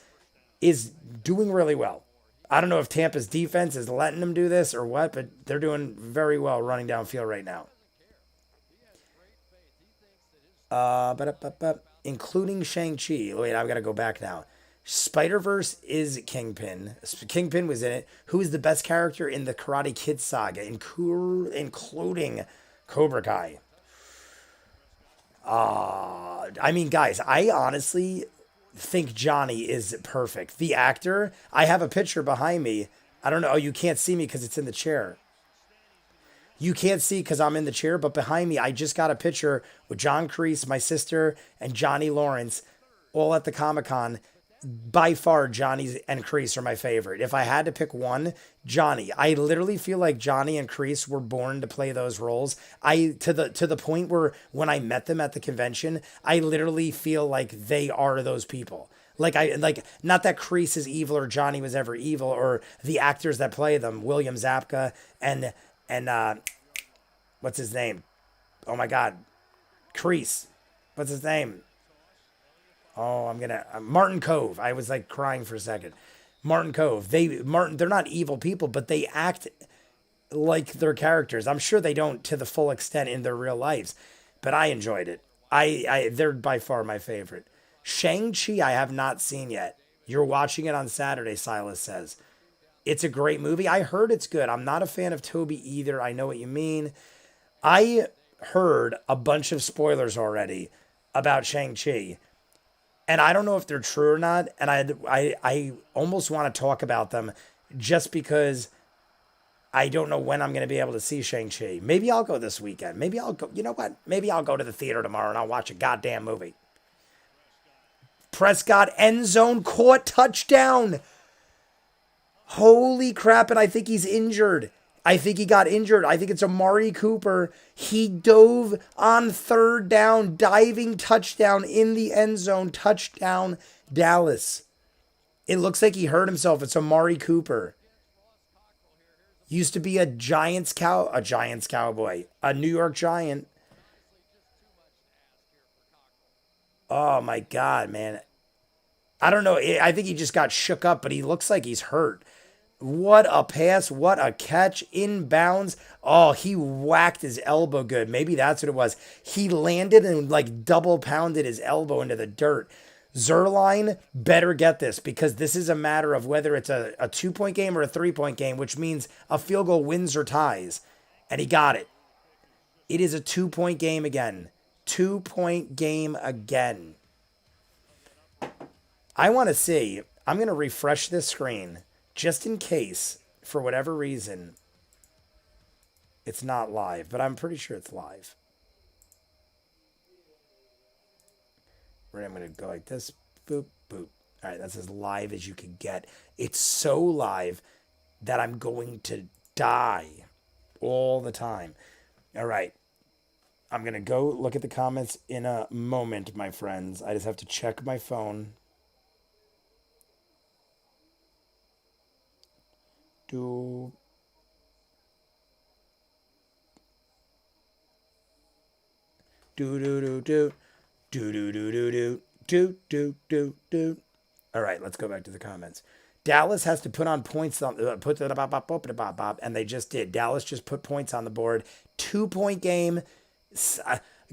is doing really well. I don't know if Tampa's defense is letting them do this or what, but they're doing very well running downfield right now. Including Shang-Chi. Wait, I've got to go back now. Spider-Verse is Kingpin. Kingpin was in it. Who is the best character in the Karate Kid saga, including Cobra Kai? I mean, guys, I honestly think Johnny is perfect. The actor, I have a picture behind me. I don't know. Oh, you can't see me because it's in the chair. You can't see because I'm in the chair, but behind me, I just got a picture with John Kreese, my sister, and Johnny Lawrence, all at the Comic-Con. By far, Johnny and Kreese are my favorite. If I had to pick one, Johnny. I literally feel like Johnny and Kreese were born to play those roles. To the point where when I met them at the convention, I literally feel like they are those people. Like not that Kreese is evil or Johnny was ever evil or the actors that play them, William Zabka and what's his name? Oh my God, Kreese. What's his name? Oh, Martin Cove. I was like crying for a second. Martin Cove. They're not evil people, but they act like their characters. I'm sure they don't to the full extent in their real lives, but I enjoyed it. They're by far my favorite. Shang-Chi I have not seen yet. You're watching it on Saturday, Silas says. It's a great movie. I heard it's good. I'm not a fan of Toby either. I know what you mean. I heard a bunch of spoilers already about Shang-Chi. And I don't know if they're true or not. And I almost want to talk about them just because I don't know when I'm going to be able to see Shang-Chi. Maybe I'll go this weekend. Maybe I'll go. You know what? Maybe I'll go to the theater tomorrow and I'll watch a goddamn movie. Prescott end zone caught touchdown. Holy crap. And I think he's injured. I think he got injured. I think it's Amari Cooper. He dove on 3rd down, diving touchdown in the end zone. Touchdown, Dallas. It looks like he hurt himself. It's Amari Cooper. Used to be a Giants cowboy, a New York Giant. Oh my God, man. I don't know. I think he just got shook up, but he looks like he's hurt. What a pass. What a catch. Inbounds. Oh, he whacked his elbow good. Maybe that's what it was. He landed and like double pounded his elbow into the dirt. Zerline better get this because this is a matter of whether it's a 2-point game or a 3-point game, which means a field goal wins or ties. And he got it. It is a 2-point game again. 2-point game again. I want to see. I'm going to refresh this screen. Just in case, for whatever reason, it's not live, but I'm pretty sure it's live. Right, I'm going to go like this. Boop, boop. All right, that's as live as you can get. It's so live that I'm going to die all the time. All right. I'm going to go look at the comments in a moment, my friends. I just have to check my phone. Do do do do do do do do do do do do do. All right, let's go back to the comments. Dallas has to put on points on and they just did. Dallas just put points on the board. 2-point game,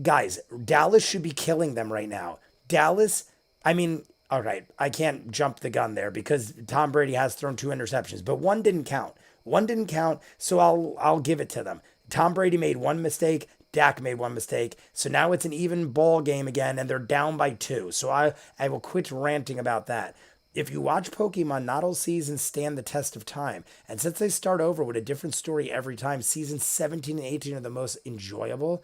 guys. Dallas should be killing them right now. Dallas. I mean. All right, I can't jump the gun there because Tom Brady has thrown 2 interceptions, but one didn't count. One didn't count, so I'll give it to them. Tom Brady made 1 mistake, Dak made 1 mistake, so now it's an even ball game again, and they're down by 2. So I will quit ranting about that. if you watch Pokemon, not all seasons stand the test of time. And since they start over with a different story every time, seasons 17 and 18 are the most enjoyable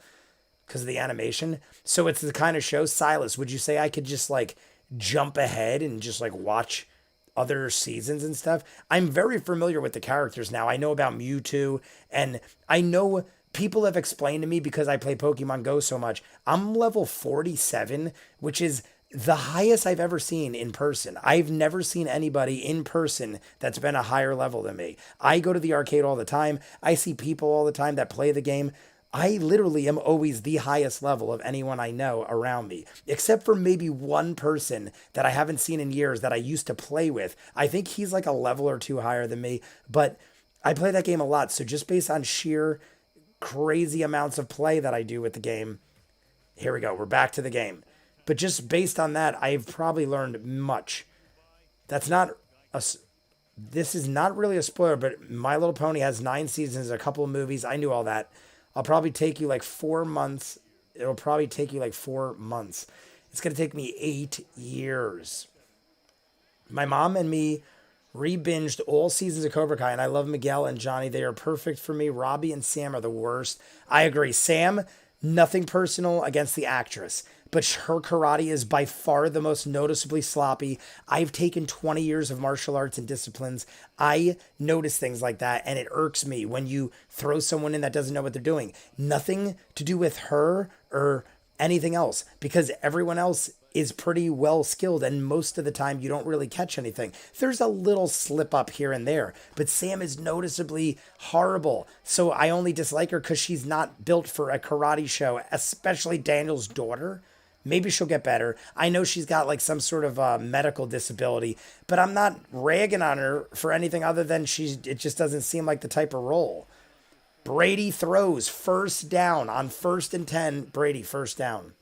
because of the animation. So it's the kind of show, Silas, would you say I could just like jump ahead and just like watch other seasons and stuff? I'm very familiar with the characters now. I know about Mewtwo, and I know people have explained to me because I play Pokemon Go so much. I'm level 47, which is the highest I've ever seen in person. I've never seen anybody in person that's been a higher level than me. I go to the arcade all the time. I see people all the time that play the game. I literally am always the highest level of anyone I know around me, except for maybe one person that I haven't seen in years that I used to play with. I think he's like a level or two higher than me, but I play that game a lot. So just based on sheer crazy amounts of play that I do with the game, here we go. We're back to the game. But just based on that, I've probably learned much. That's not a. This is not really a spoiler, but My Little Pony has 9 seasons, a couple of movies. I knew all that. I'll probably take you like 4 months. It'll probably take you like 4 months. It's going to take me 8 years. My mom and me re-binged all seasons of Cobra Kai, and I love Miguel and Johnny. They are perfect for me. Robbie and Sam are the worst. I agree. Sam, nothing personal against the actress, but her karate is by far the most noticeably sloppy. I've taken 20 years of martial arts and disciplines. I notice things like that, and it irks me when you throw someone in that doesn't know what they're doing. Nothing to do with her or anything else, because everyone else is pretty well skilled, and most of the time you don't really catch anything. There's a little slip up here and there, but Sam is noticeably horrible. So I only dislike her because she's not built for a karate show, especially Daniel's daughter. Maybe she'll get better. I know she's got like some sort of medical disability, but I'm not ragging on her for anything other than it just doesn't seem like the type of role. Brady throws first down on 1st and 10. Brady first down.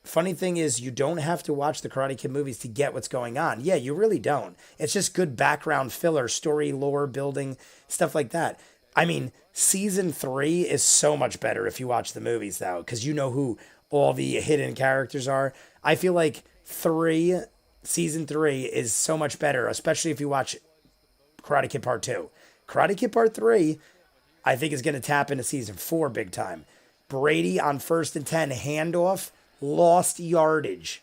Funny thing is, you don't have to watch the Karate Kid movies to get what's going on. Yeah, you really don't. It's just good background filler, story, lore building, stuff like that. I mean, season 3 is so much better if you watch the movies, though, because you know who all the hidden characters are. I feel like season 3 is so much better, especially if you watch Karate Kid Part 2. Karate Kid Part 3, I think, is going to tap into season 4 big time. Brady on 1st and 10, handoff, lost yardage.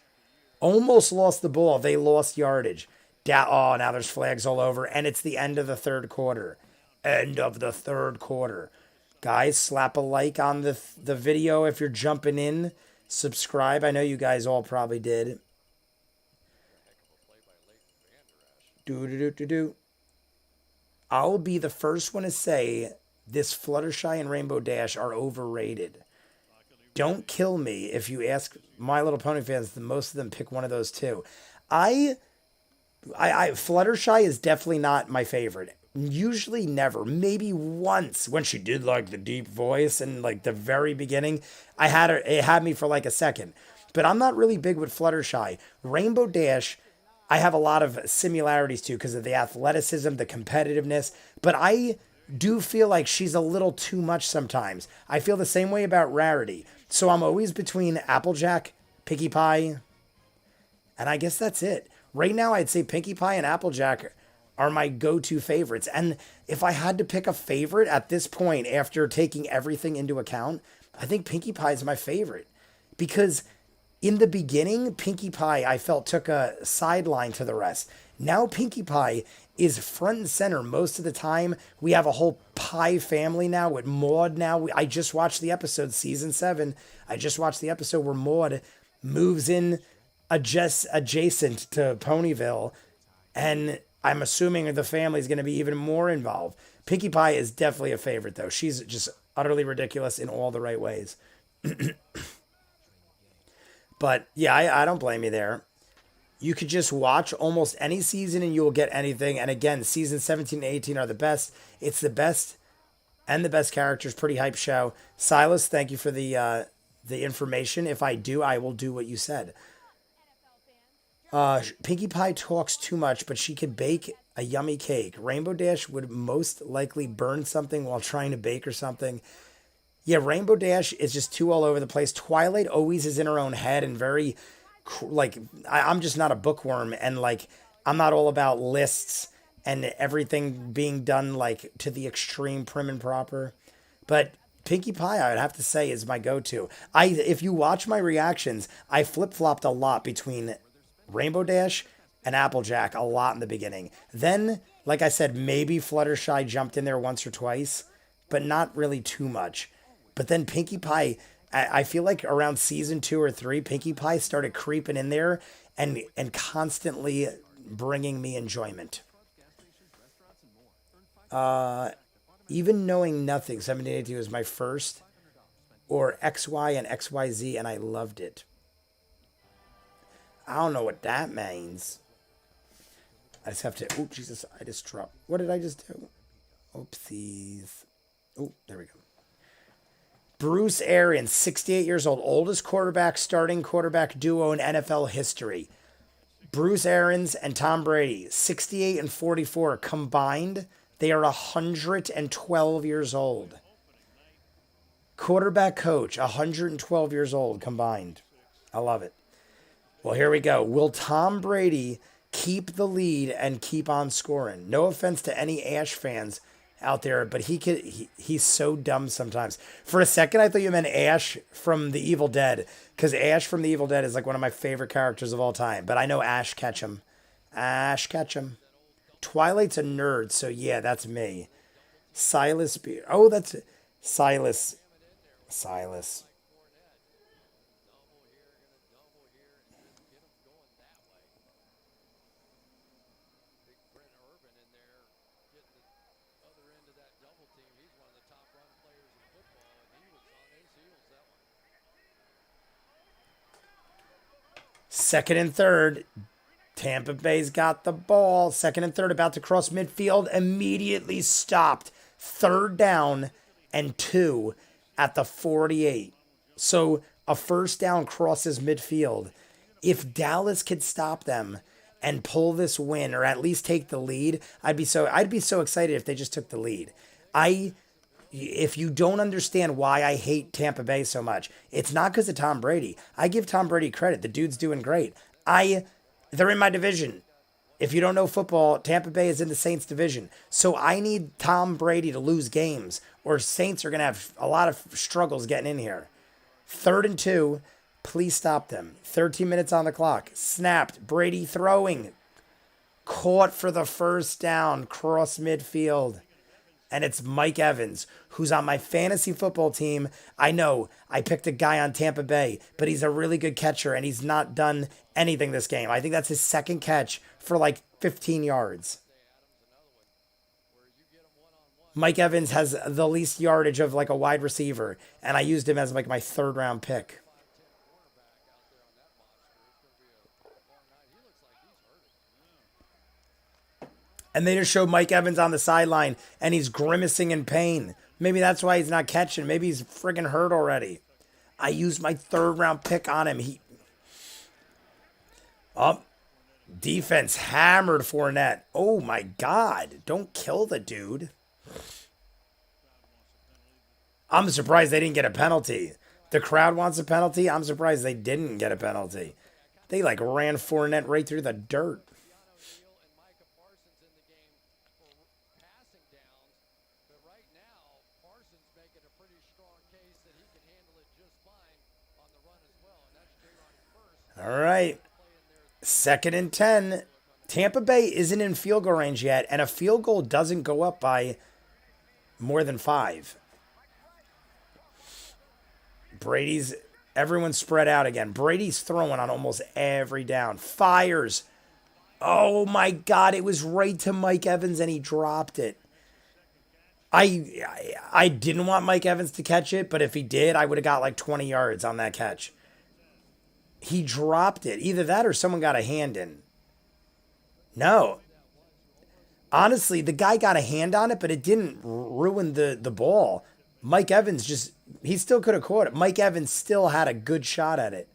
Almost lost the ball. They lost yardage. Now there's flags all over, and it's the end of the 3rd quarter. End of the 3rd quarter. Guys, slap a like on the video if you're jumping in. Subscribe. I know you guys all probably did. Do. I'll be the first one to say this Fluttershy and Rainbow Dash are overrated. Don't kill me if you ask My Little Pony fans. Most of them pick one of those two. Fluttershy is definitely not my favorite. Usually never. Maybe once when she did like the deep voice and like the very beginning, it had me for like a second. But I'm not really big with Fluttershy. Rainbow Dash, I have a lot of similarities to because of the athleticism, the competitiveness. But I do feel like she's a little too much sometimes. I feel the same way about Rarity. So I'm always between Applejack, Pinkie Pie, and I guess that's it. Right now, I'd say Pinkie Pie and Applejack are my go-to favorites. And if I had to pick a favorite at this point, after taking everything into account, I think Pinkie Pie is my favorite. Because in the beginning, Pinkie Pie, I felt, took a sideline to the rest. Now Pinkie Pie is front and center most of the time. We have a whole Pie family now with Maud now. I just watched the episode, season 7. I just watched the episode where Maud moves in adjacent to Ponyville, and I'm assuming the family is going to be even more involved. Pinkie Pie is definitely a favorite, though. She's just utterly ridiculous in all the right ways. But yeah, I don't blame you there. You could just watch almost any season and you will get anything. And again, season 17 and 18 are the best. It's the best and the best characters. Pretty hype show. Silas, thank you for the information. If I do, I will do what you said. Pinkie Pie talks too much, but she could bake a yummy cake. Rainbow Dash would most likely burn something while trying to bake or something. Yeah, Rainbow Dash is just too all over the place. Twilight always is in her own head and very like I'm just not a bookworm, and like I'm not all about lists and everything being done like to the extreme prim and proper. But Pinkie Pie, I would have to say, is my go-to. If you watch my reactions, I flip-flopped a lot between Rainbow Dash and Applejack a lot in the beginning. Then, like I said, maybe Fluttershy jumped in there once or twice, but not really too much. But then Pinkie Pie, I feel like around season 2 or 3, Pinkie Pie started creeping in there and constantly bringing me enjoyment. Even knowing nothing, 1782 was my first, or XY and XYZ, and I loved it. I don't know what that means. I just have to. Oh, Jesus, I just dropped. What did I just do? Oopsies. Oh, there we go. Bruce Arians, 68 years old, oldest starting quarterback duo in NFL history. Bruce Arians and Tom Brady, 68 and 44 combined. They are 112 years old. Quarterback coach, 112 years old combined. I love it. Well, here we go. Will Tom Brady keep the lead and keep on scoring? No offense to any Ash fans out there, but he's so dumb sometimes. For a second, I thought you meant Ash from The Evil Dead, because Ash from The Evil Dead is like one of my favorite characters of all time. But I know Ash Ketchum. Ash Ketchum. Twilight's a nerd, so yeah, that's me. Silas Oh, that's Silas. Silas. Second and third. Tampa Bay's got the ball. Second and third, about to cross midfield. Immediately stopped. 3rd down and 2 at the 48. So a first down crosses midfield. If Dallas could stop them and pull this win, or at least take the lead, I'd be so excited if they just took the lead. If you don't understand why I hate Tampa Bay so much, it's not because of Tom Brady. I give Tom Brady credit. The dude's doing great. They're in my division. If you don't know football, Tampa Bay is in the Saints division. So I need Tom Brady to lose games, or Saints are going to have a lot of struggles getting in here. 3rd and 2. Please stop them. 13 minutes on the clock. Snapped. Brady throwing. Caught for the first down. Cross midfield. And it's Mike Evans, who's on my fantasy football team. I know I picked a guy on Tampa Bay, but he's a really good catcher, and he's not done anything this game. I think that's his second catch for like 15 yards. Mike Evans has the least yardage of like a wide receiver, and I used him as like my 3rd round pick. And they just showed Mike Evans on the sideline, and he's grimacing in pain. Maybe that's why he's not catching. Maybe he's friggin' hurt already. I used my 3rd round pick on him. Defense hammered Fournette. Oh my God. Don't kill the dude. I'm surprised they didn't get a penalty. The crowd wants a penalty. I'm surprised they didn't get a penalty. They like ran Fournette right through the dirt. All right. 2nd and 10. Tampa Bay isn't in field goal range yet, and a field goal doesn't go up by more than 5. Everyone's spread out again. Brady's throwing on almost every down. Fires. Oh my God, it was right to Mike Evans, and he dropped it. I didn't want Mike Evans to catch it, but if he did, I would have got like 20 yards on that catch. He dropped it. Either that or someone got a hand in. No. Honestly, the guy got a hand on it, but it didn't ruin the ball. Mike Evans he still could have caught it. Mike Evans still had a good shot at it.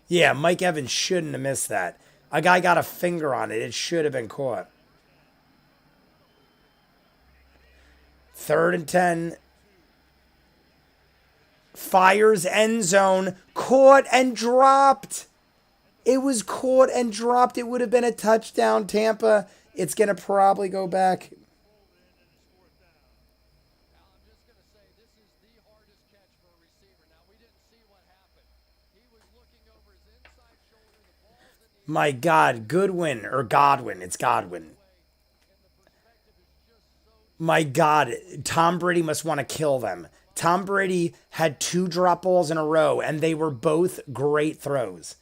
Yeah, Mike Evans shouldn't have missed that. A guy got a finger on it. It should have been caught. 3rd and 10. Fires end zone. Caught and dropped. It was caught and dropped. It would have been a touchdown, Tampa. It's going to probably go back. My God, Goodwin or Godwin. It's Godwin. My God, Tom Brady must want to kill them. Tom Brady had 2 drop balls in a row, and they were both great throws.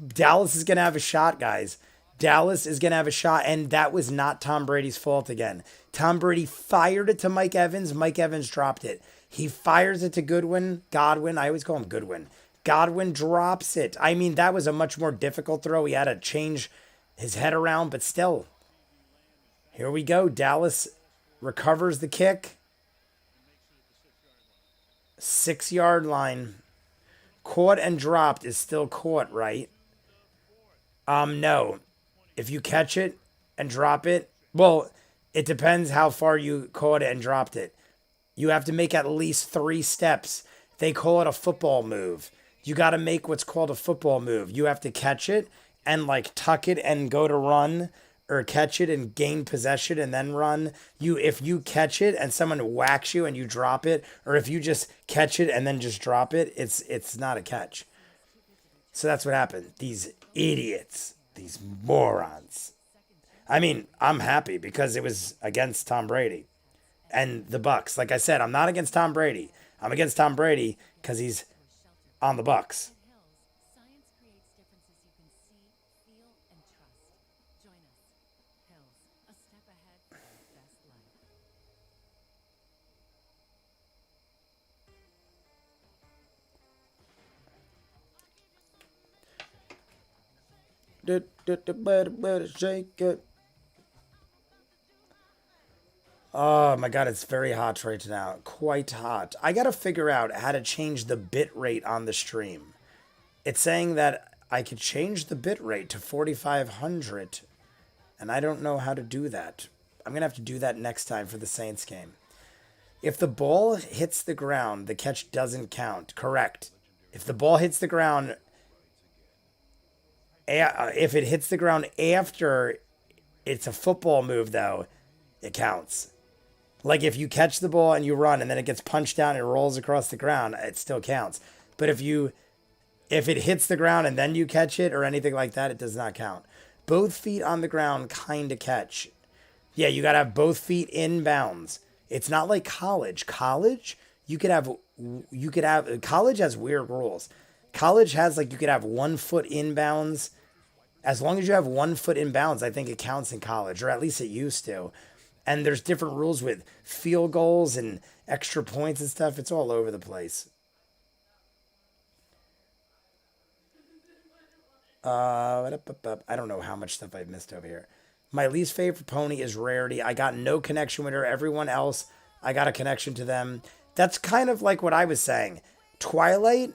Dallas is going to have a shot, guys. Dallas is going to have a shot, and that was not Tom Brady's fault again. Tom Brady fired it to Mike Evans. Mike Evans dropped it. He fires it to Godwin. I always call him Goodwin. Godwin drops it. I mean, that was a much more difficult throw. He had to change his head around, but still. Here we go. Dallas recovers the kick. 6-yard line. Caught and dropped is still caught, right? No. If you catch it and drop it, well, it depends how far you caught it and dropped it. You have to make at least 3 steps. They call it a football move. You got to make what's called a football move. You have to catch it and like tuck it and go to run, or catch it and gain possession and then run. If you catch it and someone whacks you and you drop it, or if you just catch it and then just drop it, it's not a catch. So that's what happened. These idiots, these morons. I mean, I'm happy because it was against Tom Brady and the Bucks. Like I said, I'm not against Tom Brady. I'm against Tom Brady because he's on the Bucks. Hills, science creates differences you can see, feel, and trust. Join us. Hills, a step ahead for your best life. Shake it. Oh my God, it's very hot right now. Quite hot. I gotta figure out how to change the bit rate on the stream. It's saying that I could change the bit rate to 4,500, and I don't know how to do that. I'm gonna have to do that next time for the Saints game. If the ball hits the ground, the catch doesn't count. Correct. If the ball hits the ground, if it hits the ground after it's a football move, though, it counts. Like if you catch the ball and you run and then it gets punched down and it rolls across the ground, it still counts. But if it hits the ground and then you catch it or anything like that, it does not count. Both feet on the ground kind of catch. Yeah, you got to have both feet in bounds. It's not like college. College, college has weird rules. College has like you could have 1 foot in bounds. As long as you have 1 foot in bounds, I think it counts in college, or at least it used to. And there's different rules with field goals and extra points and stuff. It's all over the place. I don't know how much stuff I've missed over here. My least favorite pony is Rarity. I got no connection with her. Everyone else, I got a connection to them. That's kind of like what I was saying. Twilight,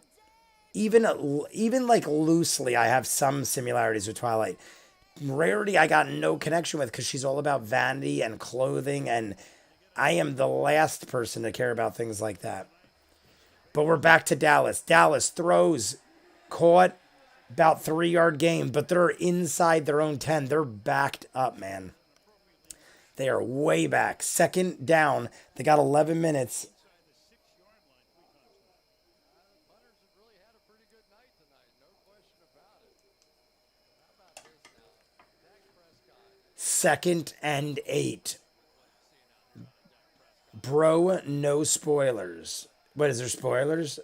even like loosely, I have some similarities with Twilight. Rarity, I got no connection with because she's all about vanity and clothing, and I am the last person to care about things like that. But we're back to Dallas. Dallas throws, caught, about 3-yard gain, but they're inside their own 10. They're backed up, man. They are way back. 2nd down. They got 11 minutes. Second and 8. Bro, no spoilers. What, is there spoilers?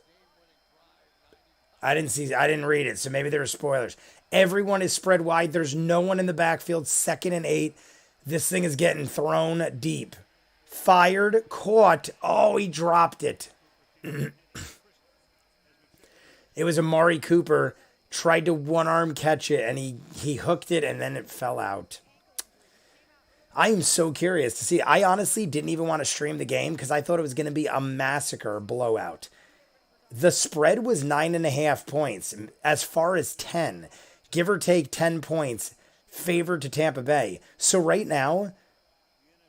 I didn't read it, so maybe there are spoilers. Everyone is spread wide. There's no one in the backfield. 2nd and 8. This thing is getting thrown deep. Fired, caught. Oh, he dropped it. It was Amari Cooper. Tried to one-arm catch it, and he hooked it, and then it fell out. I am so curious to see. I honestly didn't even want to stream the game because I thought it was going to be a massacre blowout. The spread was 9.5 points, as far as 10. Give or take 10 points, favored to Tampa Bay. So right now,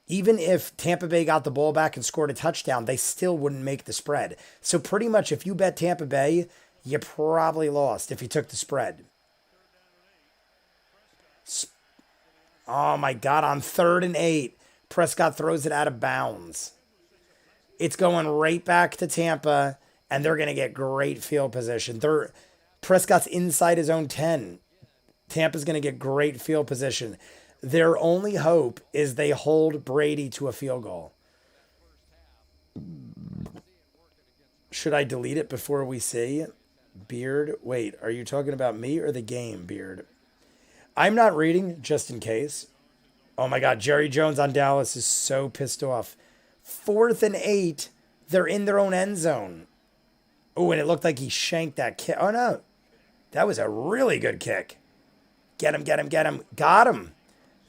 even if Tampa Bay got the ball back and scored a touchdown, they still wouldn't make the spread. So pretty much if you bet Tampa Bay, you probably lost if you took the spread. Oh my God, on 3rd and 8, Prescott throws it out of bounds. It's going right back to Tampa, and they're going to get great field position. Prescott's inside his own 10. Tampa's going to get great field position. Their only hope is they hold Brady to a field goal. Should I delete it before we see? Beard, wait, are you talking about me or the game, Beard? I'm not reading, just in case. Oh my God, Jerry Jones on Dallas is so pissed off. 4th and 8, they're in their own end zone. Oh, and it looked like he shanked that kick. Oh no, that was a really good kick. Get him, get him, get him. Got him.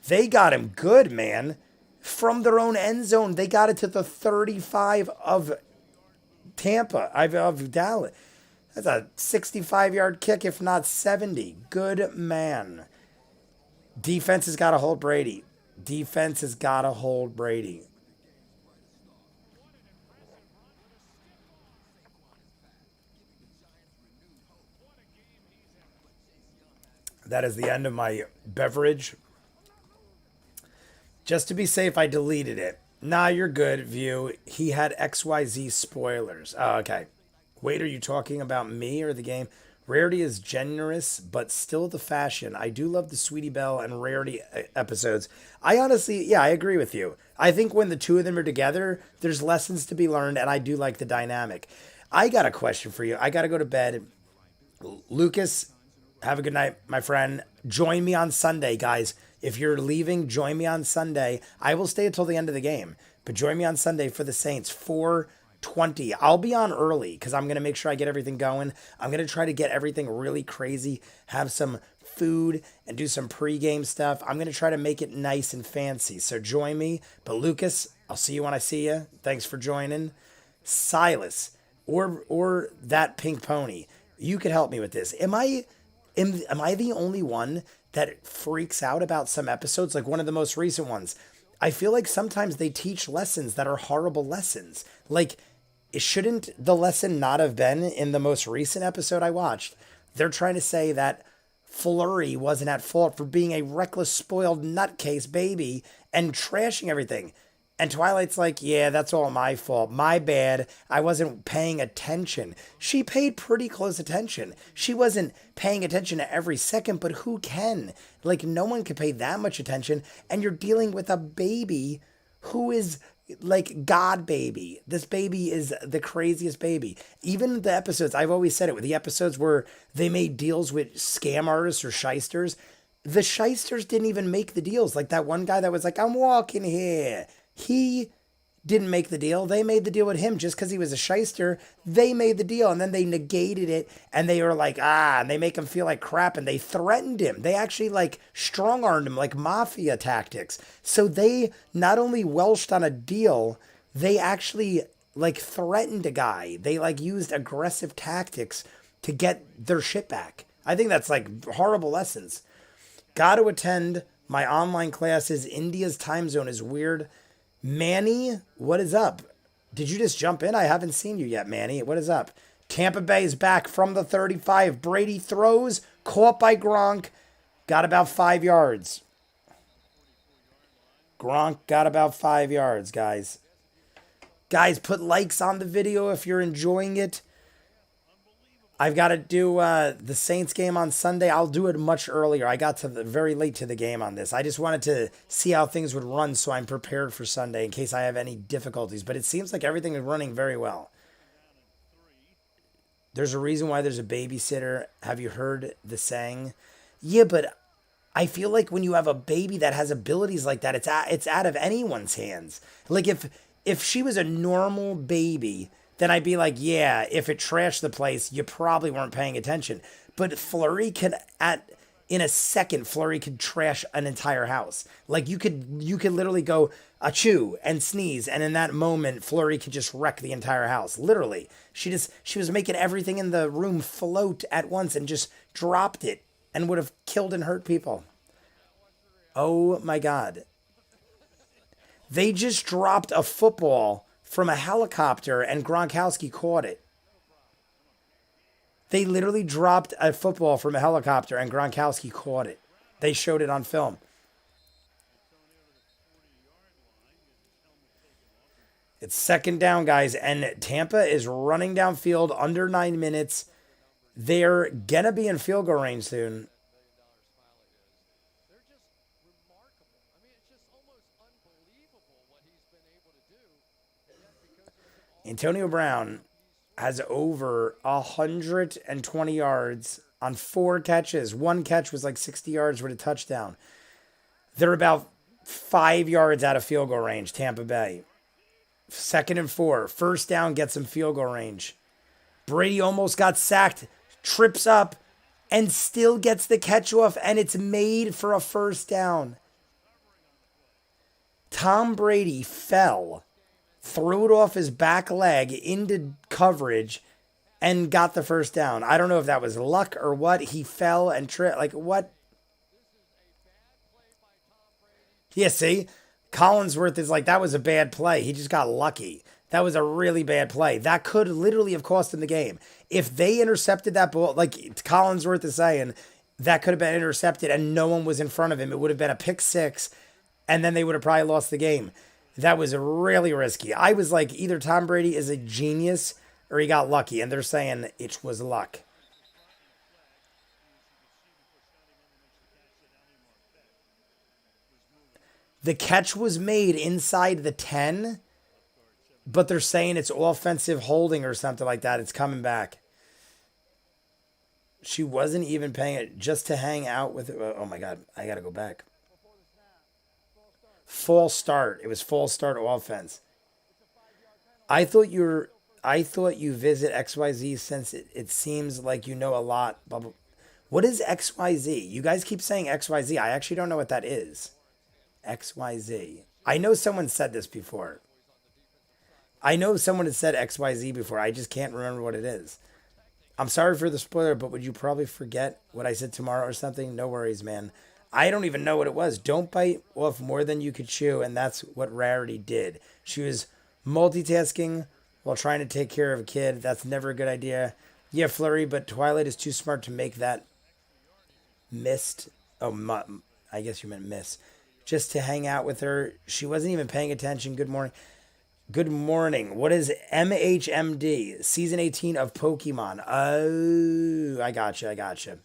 They got him good, man. From their own end zone, they got it to the 35 of Tampa, of Dallas. That's a 65-yard kick, if not 70. Good man. Defense has got to hold Brady. Defense has got to hold Brady. That is the end of my beverage. Just to be safe, I deleted it. Nah, you're good, View. He had XYZ spoilers. Oh, okay. Wait, are you talking about me or the game? Rarity is generous, but still the fashion. I do love the Sweetie Belle and Rarity episodes. I honestly, yeah, I agree with you. I think when the two of them are together, there's lessons to be learned, and I do like the dynamic. I got a question for you. I got to go to bed. Lucas, have a good night, my friend. Join me on Sunday, guys. If you're leaving, join me on Sunday. I will stay until the end of the game, but join me on Sunday for the Saints. 4:20. I'll be on early because I'm going to make sure I get everything going. I'm going to try to get everything really crazy, have some food, and do some pregame stuff. I'm going to try to make it nice and fancy. So join me. But Lucas, I'll see you when I see you. Thanks for joining. Silas, or that pink pony, you could help me with this. Am I the only one that freaks out about some episodes, like one of the most recent ones? I feel like sometimes they teach lessons that are horrible lessons. Like, shouldn't the lesson not have been in the most recent episode I watched? They're trying to say that Flurry wasn't at fault for being a reckless, spoiled nutcase baby and trashing everything. And Twilight's like, yeah, that's all my fault. My bad. I wasn't paying attention. She paid pretty close attention. She wasn't paying attention to every second, but who can? Like, no one can pay that much attention. And you're dealing with a baby who is like God baby. This baby is the craziest baby. Even the episodes, I've always said it, with the episodes where they made deals with scam artists or shysters, the shysters didn't even make the deals. Like that one guy that was like, I'm walking here. He didn't make the deal. They made the deal with him just because he was a shyster. They made the deal and then they negated it and they were like, and they make him feel like crap and they threatened him. They actually like strong-armed him like mafia tactics. So they not only welched on a deal, they actually like threatened a guy. They like used aggressive tactics to get their shit back. I think that's like horrible lessons. Got to attend my online classes. India's time zone is weird. Manny, what is up? Did you just jump in? I haven't seen you yet, Manny. What is up? Tampa Bay is back from the 35. Brady throws, caught by Gronk, got about 5 yards. Gronk got about 5 yards, guys. Guys, put likes on the video if you're enjoying it. I've got to do the Saints game on Sunday. I'll do it much earlier. I got to very late to the game on this. I just wanted to see how things would run so I'm prepared for Sunday in case I have any difficulties. But it seems like everything is running very well. There's a reason why there's a babysitter. Have you heard the saying? Yeah, but I feel like when you have a baby that has abilities like that, it's out of anyone's hands. Like if she was a normal baby, then I'd be like, yeah, if it trashed the place, you probably weren't paying attention. But Flurry in a second, Flurry could trash an entire house. Like you could literally go achoo and sneeze, and in that moment, Flurry could just wreck the entire house. Literally. She was making everything in the room float at once and just dropped it and would have killed and hurt people. Oh my God. They just dropped a football from a helicopter and Gronkowski caught it. They literally dropped a football from a helicopter and Gronkowski caught it. They showed it on film. It's second down, guys, and Tampa is running downfield under 9 minutes. They're going to be in field goal range soon. Antonio Brown has over 120 yards on 4 catches. One catch was like 60 yards with a touchdown. They're about 5 yards out of field goal range, Tampa Bay. 2nd and 4. First down gets them field goal range. Brady almost got sacked, trips up, and still gets the catch off, and it's made for a first down. Tom Brady fell, threw it off his back leg into coverage, and got the first down. I don't know if that was luck or what. He fell and tripped. Like, what? Yeah, see? Collinsworth is like, that was a bad play. He just got lucky. That was a really bad play. That could literally have cost him the game. If they intercepted that ball, like Collinsworth is saying, that could have been intercepted and no one was in front of him. It would have been a pick 6, and then they would have probably lost the game. That was really risky. I was like, either Tom Brady is a genius or he got lucky, and they're saying it was luck. The catch was made inside the 10, but they're saying it's offensive holding or something like that. It's coming back. She wasn't even paying it just to hang out with it. Oh my God, I got to go back. False start. It was false start offense. I thought you visit XYZ since it seems like you know a lot. What is XYZ? You guys keep saying XYZ. I actually don't know what that is. XYZ. I know someone said this before. I know someone has said XYZ before. I just can't remember what it is. I'm sorry for the spoiler, but would you probably forget what I said tomorrow or something? No worries, man. I don't even know what it was. Don't bite off more than you could chew, and that's what Rarity did. She was multitasking while trying to take care of a kid. That's never a good idea. Yeah, Flurry, but Twilight is too smart to make that missed. Oh, I guess you meant miss. Just to hang out with her. She wasn't even paying attention. Good morning. Good morning. What is MHMD? Season 18 of Pokemon. Oh, I gotcha.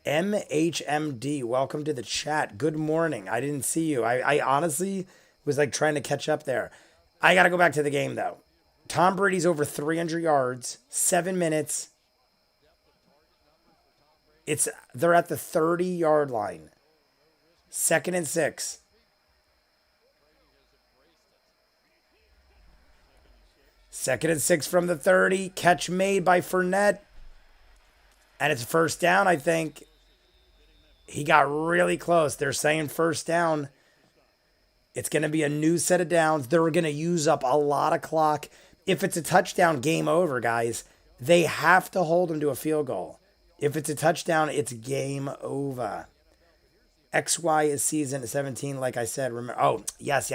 MHMD, welcome to the chat. Good morning. I didn't see you. I honestly was like trying to catch up there. I got to go back to the game though. Tom Brady's over 300 yards, 7 minutes. They're at the 30-yard line. 2nd and 6. Second and 6 from the 30. Catch made by Fournette. And it's first down, I think. He got really close. They're saying first down. It's going to be a new set of downs. They're going to use up a lot of clock. If it's a touchdown, game over, guys. They have to hold them to a field goal. If it's a touchdown, it's game over. XY is season 17, like I said. Remember? Oh, yes.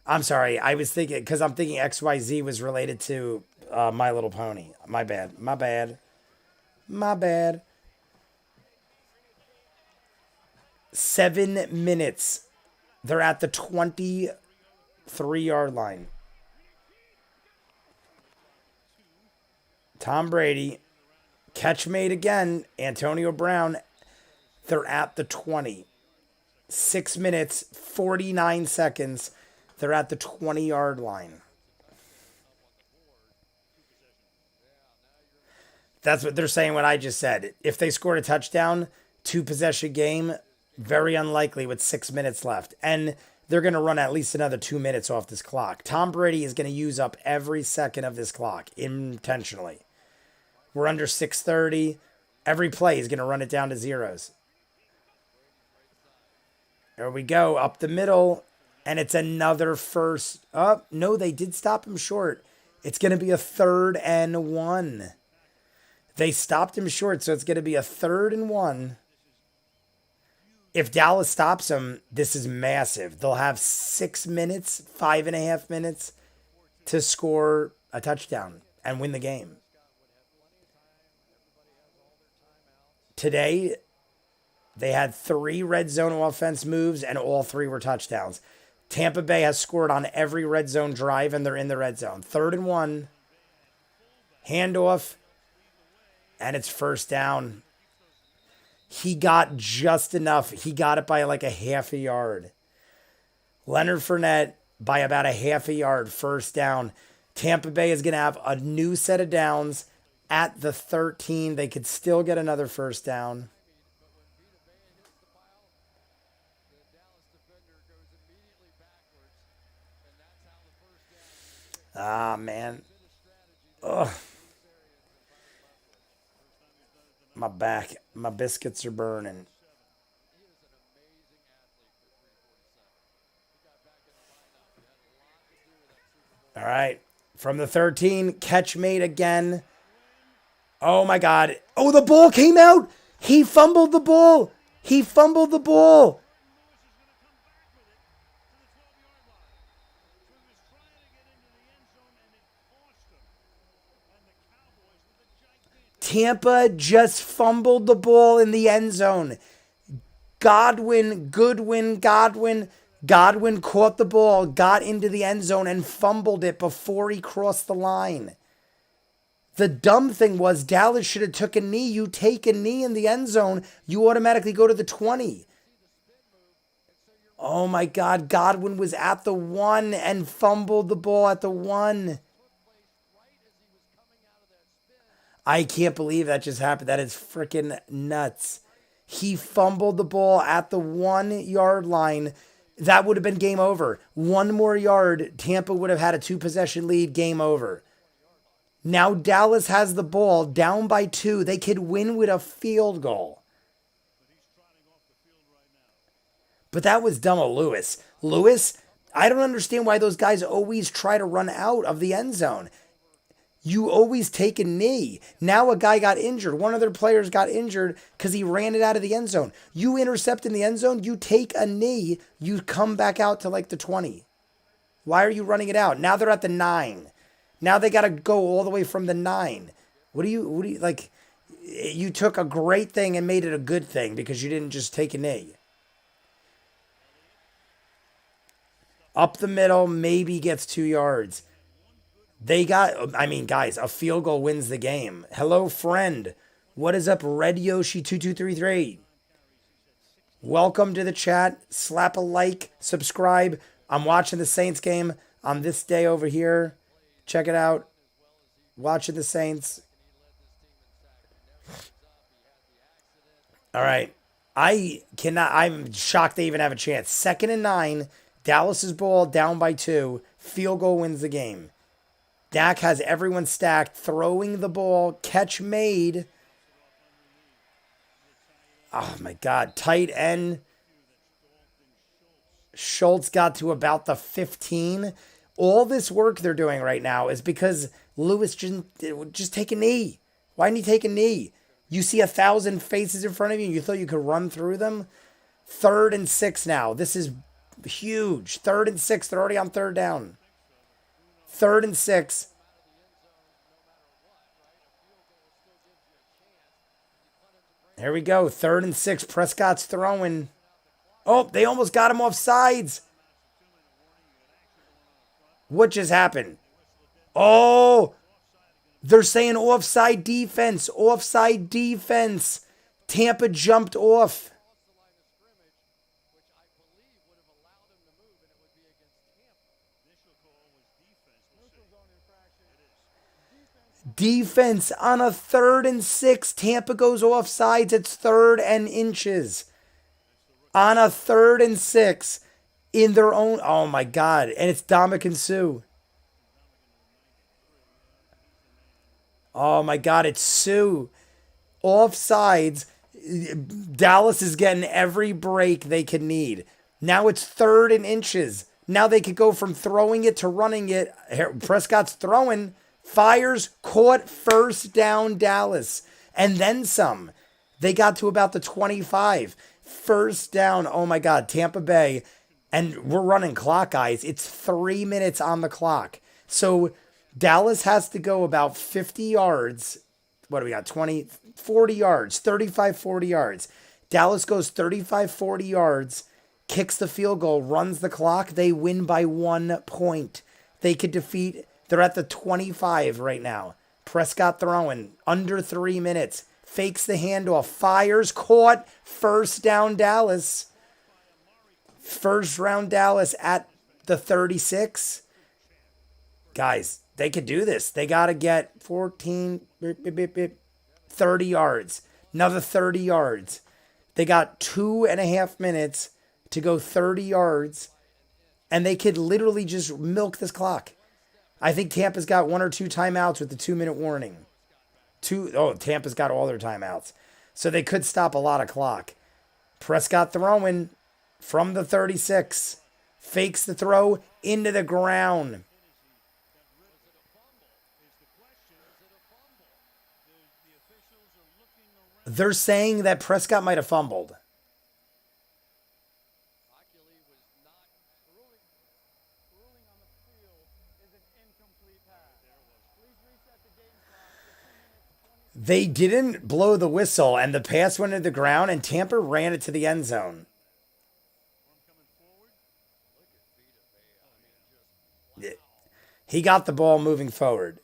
I'm sorry. I was thinking, because I'm thinking XYZ was related to My Little Pony. My bad. 7 minutes. They're at the 23-yard line. Tom Brady. Catch made again. Antonio Brown. They're at the 20. 6 minutes, 49 seconds. They're at the 20-yard line. That's what they're saying, what I just said. If they scored a touchdown, 2-possession game, very unlikely with 6 minutes left. And they're going to run at least another 2 minutes off this clock. Tom Brady is going to use up every second of this clock intentionally. We're under 6:30. Every play is going to run it down to zeros. There we go, up the middle. And it's another first. Oh, no, they did stop him short. It's going to be a 3rd and 1. They stopped him short, so it's going to be a 3rd and 1. If Dallas stops him, this is massive. They'll have 6 minutes, 5.5 minutes to score a touchdown. and win the game. Today, they had 3 red zone offense moves, and all 3 were touchdowns. Tampa Bay has scored on every red zone drive, and they're in the red zone. 3rd and 1, handoff, and it's first down. He got just enough. He got it by like a half a yard. Leonard Fournette by about a half a yard, first down. Tampa Bay is going to have a new set of downs at the 13. They could still get another first down. Ah, man. Ugh. My back, my biscuits are burning. All right. From the 13, catch made again. Oh, my God. Oh, the ball came out. He fumbled the ball. He fumbled the ball. Tampa just fumbled the ball in the end zone. Godwin caught the ball, got into the end zone, and fumbled it before he crossed the line. The dumb thing was Dallas should have took a knee. You take a knee in the end zone, you automatically go to the 20. Oh my God, Godwin was at the 1 and fumbled the ball at the 1. I can't believe that just happened. That is freaking nuts. He fumbled the ball at the 1 yard line. That would have been game over. 1 more yard, Tampa would have had a 2-possession lead, game over. Now Dallas has the ball, down by 2. They could win with a field goal. But that was dumb of Lewis. Lewis, I don't understand why those guys always try to run out of the end zone. You always take a knee. Now a guy got injured. One of their players got injured because he ran it out of the end zone. You intercept in the end zone, you take a knee, you come back out to like the 20. Why are you running it out? Now they're at the 9. Now they got to go all the way from the 9. What do you like? You took a great thing and made it a good thing because you didn't just take a knee. Up the middle, maybe gets 2 yards. Guys, a field goal wins the game. Hello, friend. What is up, Red Yoshi 2233? Welcome to the chat. Slap a like, subscribe. I'm watching the Saints game on this day over here. Check it out. Watching the Saints. All right. I'm shocked they even have a chance. 2nd and 9. Dallas's ball down by 2. Field goal wins the game. Dak has everyone stacked, throwing the ball, catch made. Oh my God, tight end. Schultz got to about the 15. All this work they're doing right now is because Lewis just take a knee. Why didn't he take a knee? You see 1,000 faces in front of you and you thought you could run through them? 3rd and 6 now. This is huge. 3rd and 6. They're already on 3rd down. 3rd and 6. Here we go. 3rd and 6. Prescott's throwing. Oh, they almost got him off sides. What just happened? Oh, they're saying offside defense. Offside defense. Tampa jumped off. Defense on a 3rd and 6. Tampa goes offsides. It's 3rd and inches. On a 3rd and 6 in their own. Oh my God. And it's Dominican Sue. Oh my God. It's Sue. Offsides. Dallas is getting every break they can need. Now it's 3rd and inches. Now they could go from throwing it to running it. Prescott's throwing. Fires, caught, first down, Dallas. And then some. They got to about the 25. First down. Oh my God. Tampa Bay. And we're running clock, guys. It's 3 minutes on the clock. So Dallas has to go about 50 yards. What do we got? 20, 40 yards, 35, 40 yards. Dallas goes 35, 40 yards, kicks the field goal, runs the clock. They win by 1 point. They could defeat, they're at the 25 right now. Prescott throwing under 3 minutes, fakes the handoff, fires, caught, first down Dallas. First round Dallas at the 36. Guys, they could do this. They got to get 14, 30 yards. Another 30 yards. They got 2.5 minutes to go 30 yards, and they could literally just milk this clock. I think Tampa's got 1 or 2 timeouts with the 2-minute warning. Tampa's got all their timeouts. So they could stop a lot of clock. Prescott throwing from the 36. Fakes the throw into the ground. They're saying that Prescott might have fumbled. They didn't blow the whistle, and the pass went into the ground, and Tampa ran it to the end zone. He got the ball moving forward.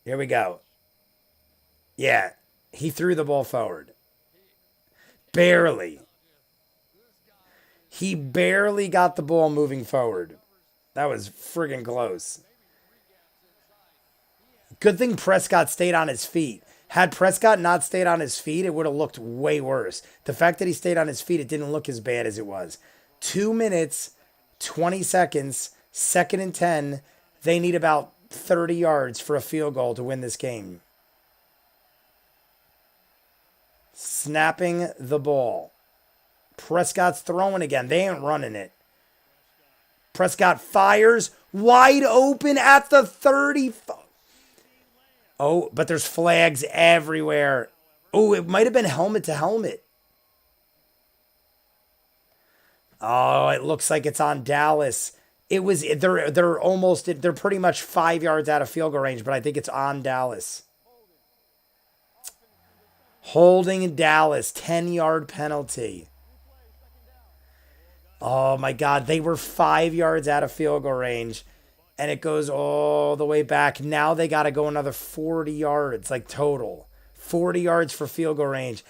Here we go. Yeah, he threw the ball forward. Barely. He barely got the ball moving forward. That was friggin' close. Good thing Prescott stayed on his feet. Had Prescott not stayed on his feet, it would have looked way worse. The fact that he stayed on his feet, it didn't look as bad as it was. 2 minutes, 20 seconds, 2nd and 10. They need about 30 yards for a field goal to win this game. Snapping the ball. Prescott's throwing again. They ain't running it. Prescott fires wide open at the 30. Oh, but there's flags everywhere. Oh, it might have been helmet to helmet. Oh, it looks like it's on Dallas. They're pretty much 5 yards out of field goal range, but I think it's on Dallas. Holding Dallas, 10-yard penalty. Oh my God, they were 5 yards out of field goal range, and it goes all the way back. Now they got to go another 40 yards, like total. 40 yards for field goal range.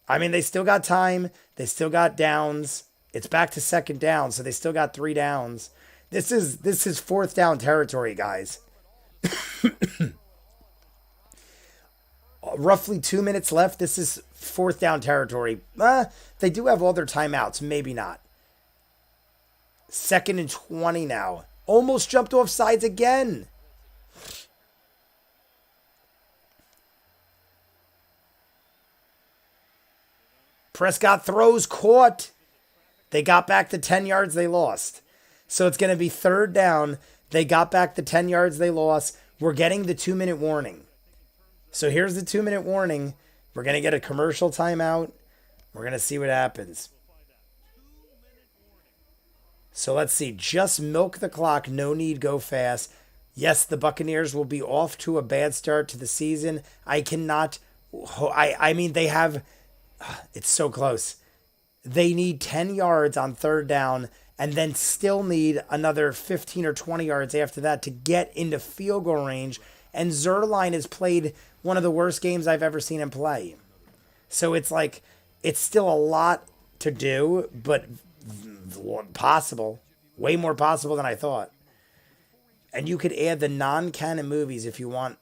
I mean, they still got time. They still got downs. It's back to 2nd down, so they still got 3 downs. This is 4th down territory, guys. Roughly 2 minutes left. This is 4th down territory. They do have all their timeouts. Maybe not. 2nd and 20 now. Almost jumped off sides again. Prescott throws, caught. They got back the 10 yards they lost. So it's going to be 3rd down. They got back the 10 yards they lost. We're getting the 2-minute warning. So here's the 2-minute warning. We're going to get a commercial timeout. We're going to see what happens. So let's see. Just milk the clock. No need go fast. Yes, the Buccaneers will be off to a bad start to the season. I mean, they have... It's so close. They need 10 yards on 3rd down and then still need another 15 or 20 yards after that to get into field goal range. And Zerline has played one of the worst games I've ever seen him play. So it's like, it's still a lot to do, but possible. Way more possible than I thought. And you could add the non-canon movies if you want.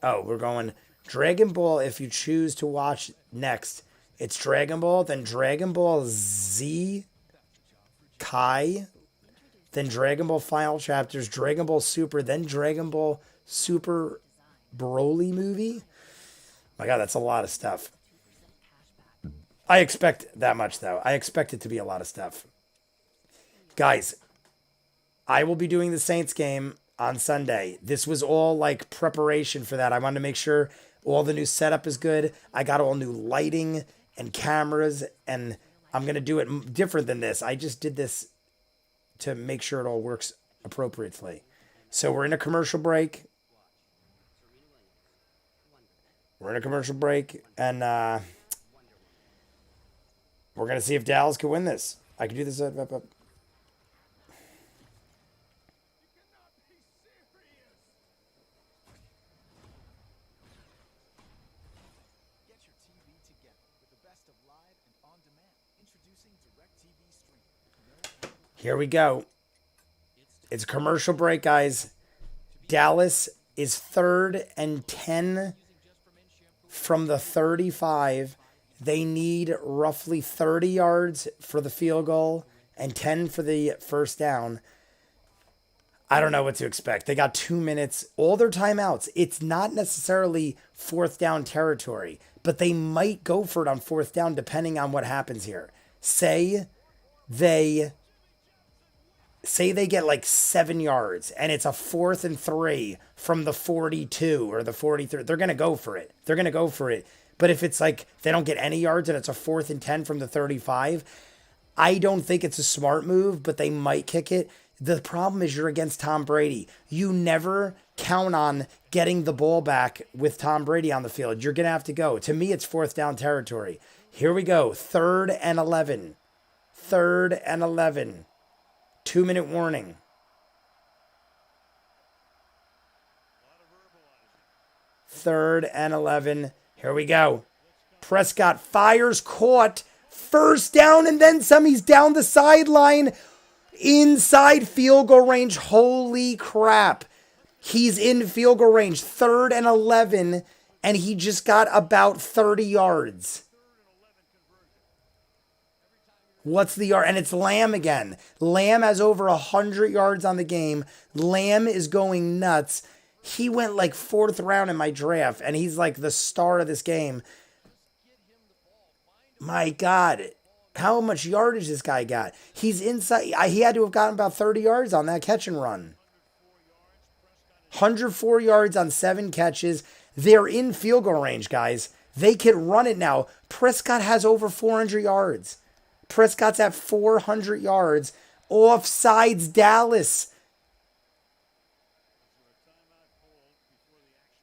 Oh, we're going Dragon Ball if you choose to watch next. It's Dragon Ball, then Dragon Ball Z Kai, then Dragon Ball Final Chapters, Dragon Ball Super, then Dragon Ball Super Broly movie. My God, that's a lot of stuff. I expect that much, though. I expect it to be a lot of stuff. Guys, I will be doing the Saints game on Sunday. This was all like preparation for that. I wanted to make sure all the new setup is good. I got all new lighting and cameras, and I'm going to do it different than this. I just did this to make sure it all works appropriately. So we're in a commercial break. We're in a commercial break, and we're gonna see if Dallas can win this. I can do this. Get your TV together with the best of live and on demand. Introducing DirecTV Stream. Here we go. It's a commercial break, guys. Dallas is 3rd and 10 from the 35. They need roughly 30 yards for the field goal and 10 for the first down. I don't know what to expect. They got 2 minutes, all their timeouts. It's not necessarily fourth down territory, but they might go for it on fourth down depending on what happens here. Say they get like 7 yards and it's a 4th and 3 from the 42 or the 43. They're going to go for it. They're going to go for it. But if it's like they don't get any yards and it's a 4th and 10 from the 35, I don't think it's a smart move, but they might kick it. The problem is you're against Tom Brady. You never count on getting the ball back with Tom Brady on the field. You're going to have to go. To me, it's fourth down territory. Here we go. 3rd and 11. 3rd and 11. 2-minute warning. Third and 11. Here we go. Prescott fires, caught. First down and then some. He's down the sideline. Inside field goal range. Holy crap. He's in field goal range. 3rd and 11. And he just got about 30 yards. What's the yard? And it's Lamb again. Lamb has over 100 yards on the game. Lamb is going nuts. He went like 4th round in my draft, and he's like the star of this game. My God, how much yardage this guy got? He's inside. He had to have gotten about 30 yards on that catch and run. 104 yards on 7 catches. They're in field goal range, guys. They can run it now. Prescott has over 400 yards. Prescott's at 400 yards. Offsides Dallas.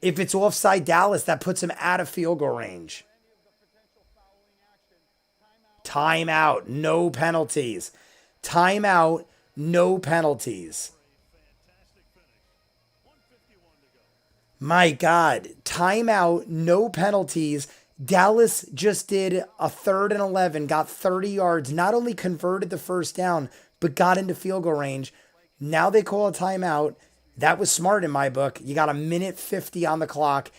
If it's offside Dallas, that puts him out of field goal range. Timeout. No penalties. Timeout. No penalties. My God. Timeout. No penalties. Dallas just did a 3rd and 11, got 30 yards, not only converted the first down, but got into field goal range. Now they call a timeout. That was smart in my book. You got 1:50 on the clock.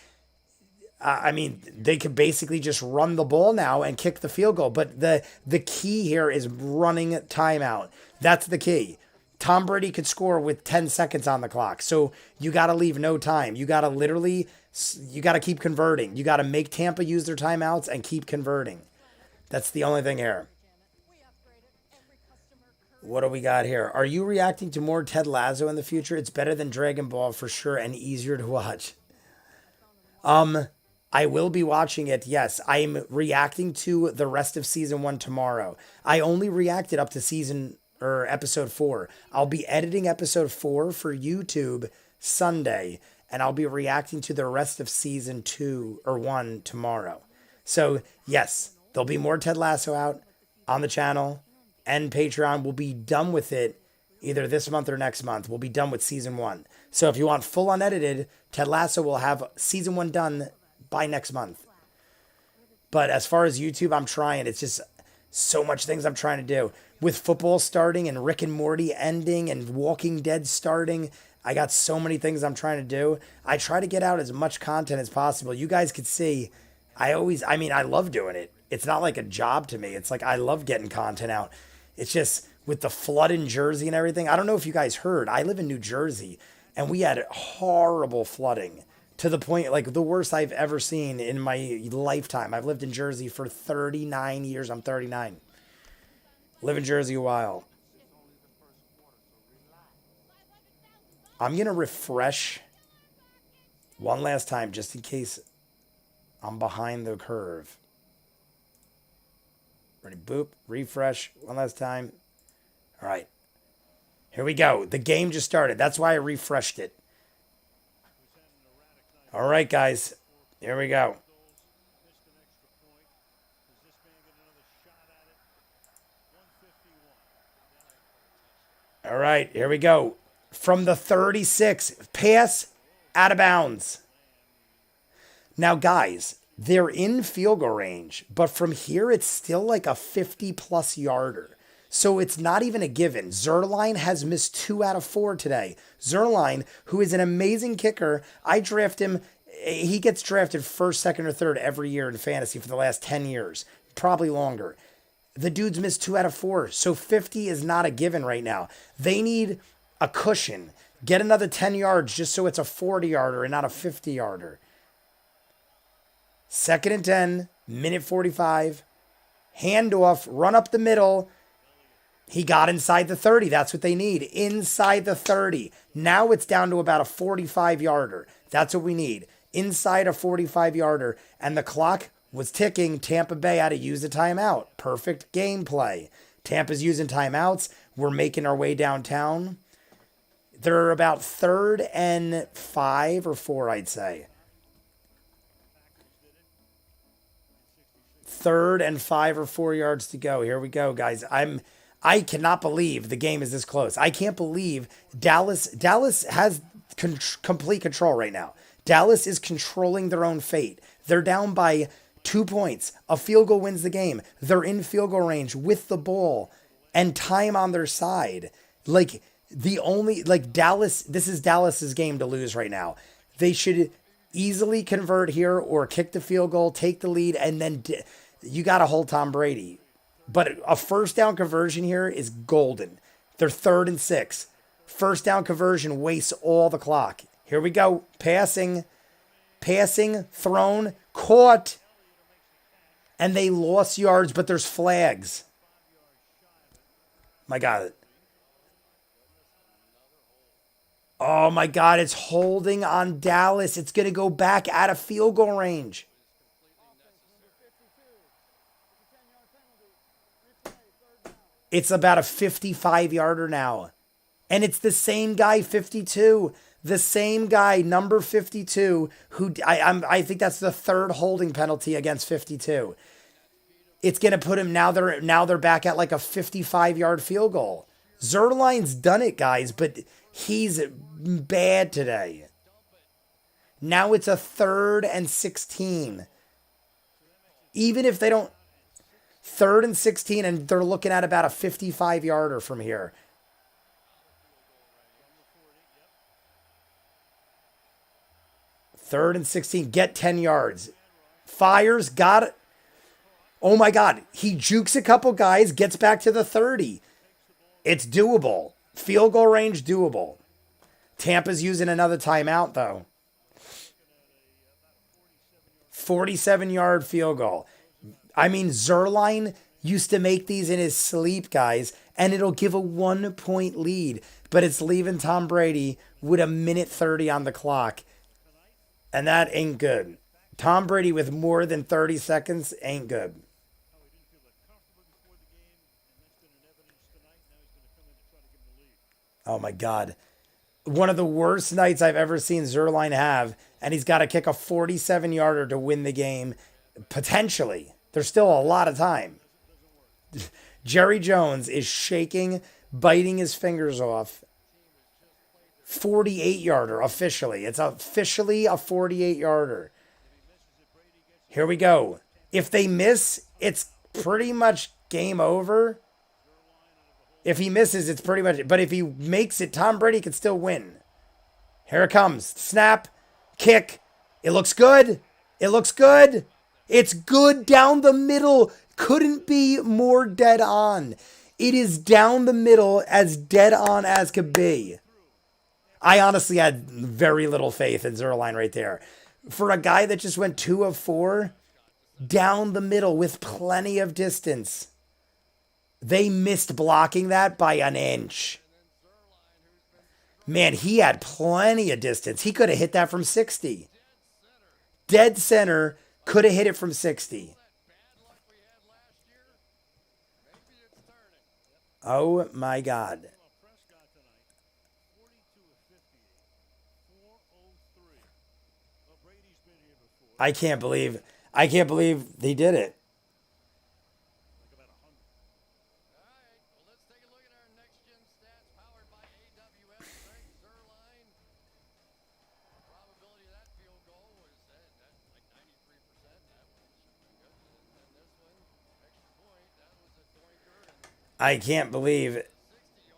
I mean, they could basically just run the ball now and kick the field goal. But the key here is running timeout. That's the key. Tom Brady could score with 10 seconds on the clock. So you got to leave no time. You got to keep converting. You got to make Tampa use their timeouts and keep converting. That's the only thing here. What do we got here? Are you reacting to more Ted Lasso in the future? It's better than Dragon Ball for sure and easier to watch. I will be watching it. Yes, I'm reacting to the rest of season 1 tomorrow. I only reacted up to episode 4. I'll be editing episode 4 for YouTube Sunday, and I'll be reacting to the rest of season 2 or 1 tomorrow. So yes, there'll be more Ted Lasso out on the channel and Patreon. We'll be done with it either this month or next month. We'll be done with season 1. So if you want full unedited, Ted Lasso will have season 1 done by next month. But as far as YouTube, I'm trying. It's just so much things I'm trying to do. With football starting and Rick and Morty ending and Walking Dead starting, I got so many things I'm trying to do. I try to get out as much content as possible. You guys could see, I love doing it. It's not like a job to me. It's like I love getting content out. It's just with the flood in Jersey and everything. I don't know if you guys heard. I live in New Jersey, and we had horrible flooding to the point, like the worst I've ever seen in my lifetime. I've lived in Jersey for 39 years. I'm 39. Live in Jersey a while. I'm going to refresh one last time just in case I'm behind the curve. Ready, boop, refresh one last time. All right. Here we go. The game just started. That's why I refreshed it. All right, guys. Here we go. All right, here we go. From the 36, pass out of bounds. Now, guys, they're in field goal range, but from here, it's still like a 50-plus yarder. So it's not even a given. Zerline has missed 2 out of 4 today. Zerline, who is an amazing kicker, I draft him. He gets drafted first, second, or third every year in fantasy for the last 10 years, probably longer. The dude's missed 2 out of 4, so 50 is not a given right now. They need a cushion. Get another 10 yards just so it's a 40-yarder and not a 50-yarder. Second and 10, minute 45. Handoff, run up the middle. He got inside the 30. That's what they need. Inside the 30. Now it's down to about a 45-yarder. That's what we need. Inside a 45-yarder. And the clock was ticking. Tampa Bay had to use a timeout. Perfect gameplay. Tampa's using timeouts. We're making our way downtown. They're about 3rd and 5 or 4, I'd say. 3rd and 5 or 4 yards to go. Here we go, guys. I cannot believe the game is this close. I can't believe Dallas has complete control right now. Dallas is controlling their own fate. They're down by 2 points. A field goal wins the game. They're in field goal range with the ball and time on their side. Dallas, this is Dallas's game to lose right now. They should easily convert here or kick the field goal, take the lead, and then you got to hold Tom Brady. But a first down conversion here is golden. They're 3rd and 6. First down conversion wastes all the clock. Here we go. Passing, thrown, caught. And they lost yards, but there's flags. My God. Oh my God, it's holding on Dallas. It's going to go back out of field goal range. It's about a 55-yarder now. And it's the same guy, 52. The same guy, number 52, who I think that's the 3rd holding penalty against 52. It's going to put him, now they're back at like a 55-yard field goal. Zerline's done it, guys, but he's bad today. Now it's a 3rd and 16. Even if they don't, 3rd and 16, and they're looking at about a 55-yarder from here. Third and 16, get 10 yards. Fires, got it. Oh my God, he jukes a couple guys, gets back to the 30. It's doable. Field goal range, doable. Tampa's using another timeout, though. 47-yard field goal. I mean, Zerline used to make these in his sleep, guys, and it'll give a 1-point lead, but it's leaving Tom Brady with a minute 30 on the clock, and that ain't good. Tom Brady with more than 30 seconds ain't good. Oh, my God. One of the worst nights I've ever seen Zerline have, and he's got to kick a 47-yarder to win the game, potentially. There's still a lot of time. Jerry Jones is shaking, biting his fingers off. 48-yarder officially. It's officially a 48-yarder. Here we go. If they miss, it's pretty much game over. If he misses, it's pretty much... But if he makes it, Tom Brady can still win. Here it comes. Snap. Kick. It looks good. It looks good. It's good down the middle. Couldn't be more dead on. It is down the middle, as dead on as could be. I honestly had very little faith in Zerline right there. For a guy that just went 2 of 4, down the middle with plenty of distance. They missed blocking that by an inch. Man, he had plenty of distance. He could have hit that from 60. Dead center, could have hit it from 60. Oh my God. I can't believe he did it. All right, well, let's take a look at our next gen stats powered by AWS. Greg Zerline. Probability of that field goal was that like 93%. That was good. And then this one, extra point, that was a doinker. And I can't believe.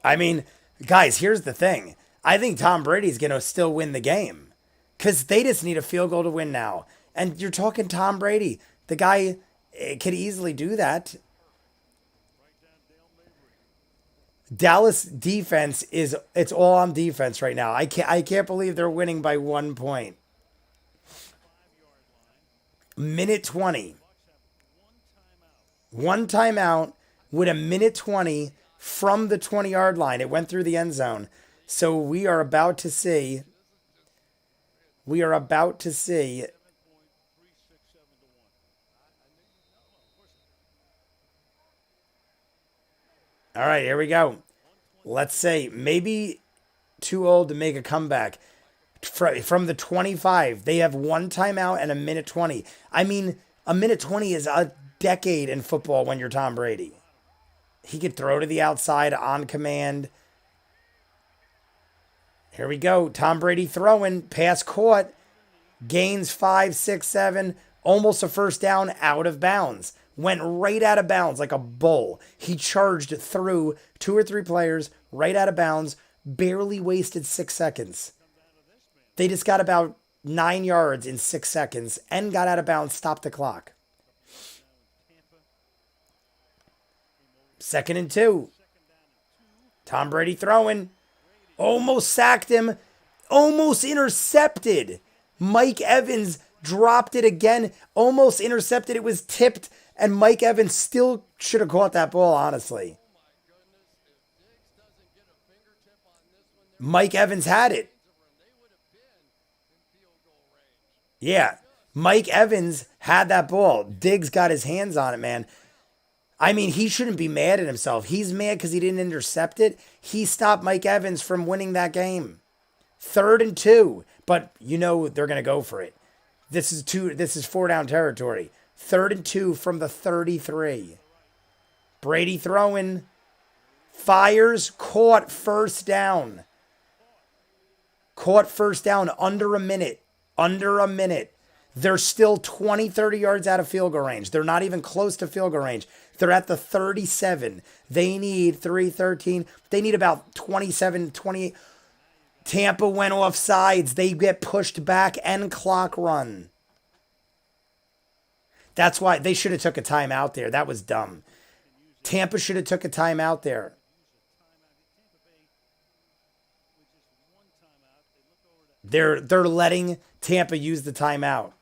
I mean, guys, here's the thing. I think Tom Brady's going to still win the game because they just need a field goal to win now. And you're talking Tom Brady. The guy could easily do that. Dallas defense it's all on defense right now. I can't believe they're winning by 1 point. Minute 20. One timeout with a minute 20 from the 20-yard line. It went through the end zone. So we are about to see. All right, here we go. Let's say maybe too old to make a comeback. From the 25, they have one timeout and a minute 20. I mean, a minute 20 is a decade in football when you're Tom Brady. He could throw to the outside on command. Here we go. Tom Brady throwing. Pass caught. Gains 5, 6, 7. Almost a first down, out of bounds. Went right out of bounds like a bull. He charged through 2 or 3 players, right out of bounds. Barely wasted 6 seconds. They just got about 9 yards in 6 seconds and got out of bounds, stopped the clock. 2nd and 2. Tom Brady throwing. Almost sacked him. Almost intercepted. Mike Evans dropped it again. Almost intercepted. It was tipped. And Mike Evans still should have caught that ball, honestly. Mike Evans had it. Yeah. Mike Evans had that ball. Diggs got his hands on it, man. I mean, he shouldn't be mad at himself. He's mad because he didn't intercept it. He stopped Mike Evans from winning that game. 3rd and 2. But you know they're going to go for it. This is 4-down territory. 3rd and 2 from the 33. Brady throwing. Fires. Caught first down. Caught first down under a minute. Under a minute. They're still 20, 30 yards out of field goal range. They're not even close to field goal range. They're at the 37. They need 3-13. They need about 27, 28. Tampa went off sides. They get pushed back and clock run. That's why they should have took a timeout there. That was dumb. Tampa should have took a timeout there. They're letting Tampa use the timeout.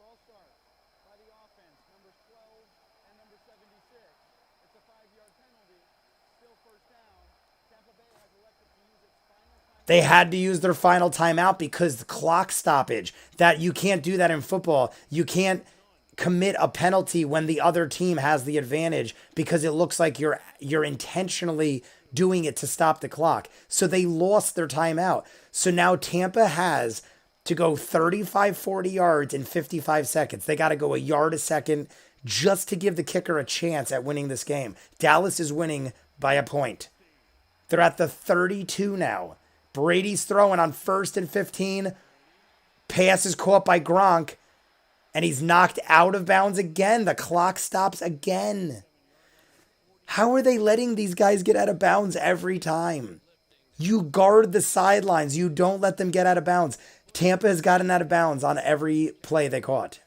False start by the offense, number 12 and number 76. It's a 5-yard penalty. Still first down. Tampa Bay has elected to use its final time. They had to use their final timeout because the clock stoppage. That you can't do that in football. You can't commit a penalty when the other team has the advantage because it looks like you're intentionally doing it to stop the clock. So they lost their timeout. So now Tampa has to go 35, 40 yards in 55 seconds. They got to go a yard a second just to give the kicker a chance at winning this game. Dallas is winning by a point. They're at the 32 now. Brady's throwing on 1st and 15. Pass is caught by Gronk. And he's knocked out of bounds again. The clock stops again. How are they letting these guys get out of bounds every time? You guard the sidelines. You don't let them get out of bounds. Tampa has gotten out of bounds on every play they caught.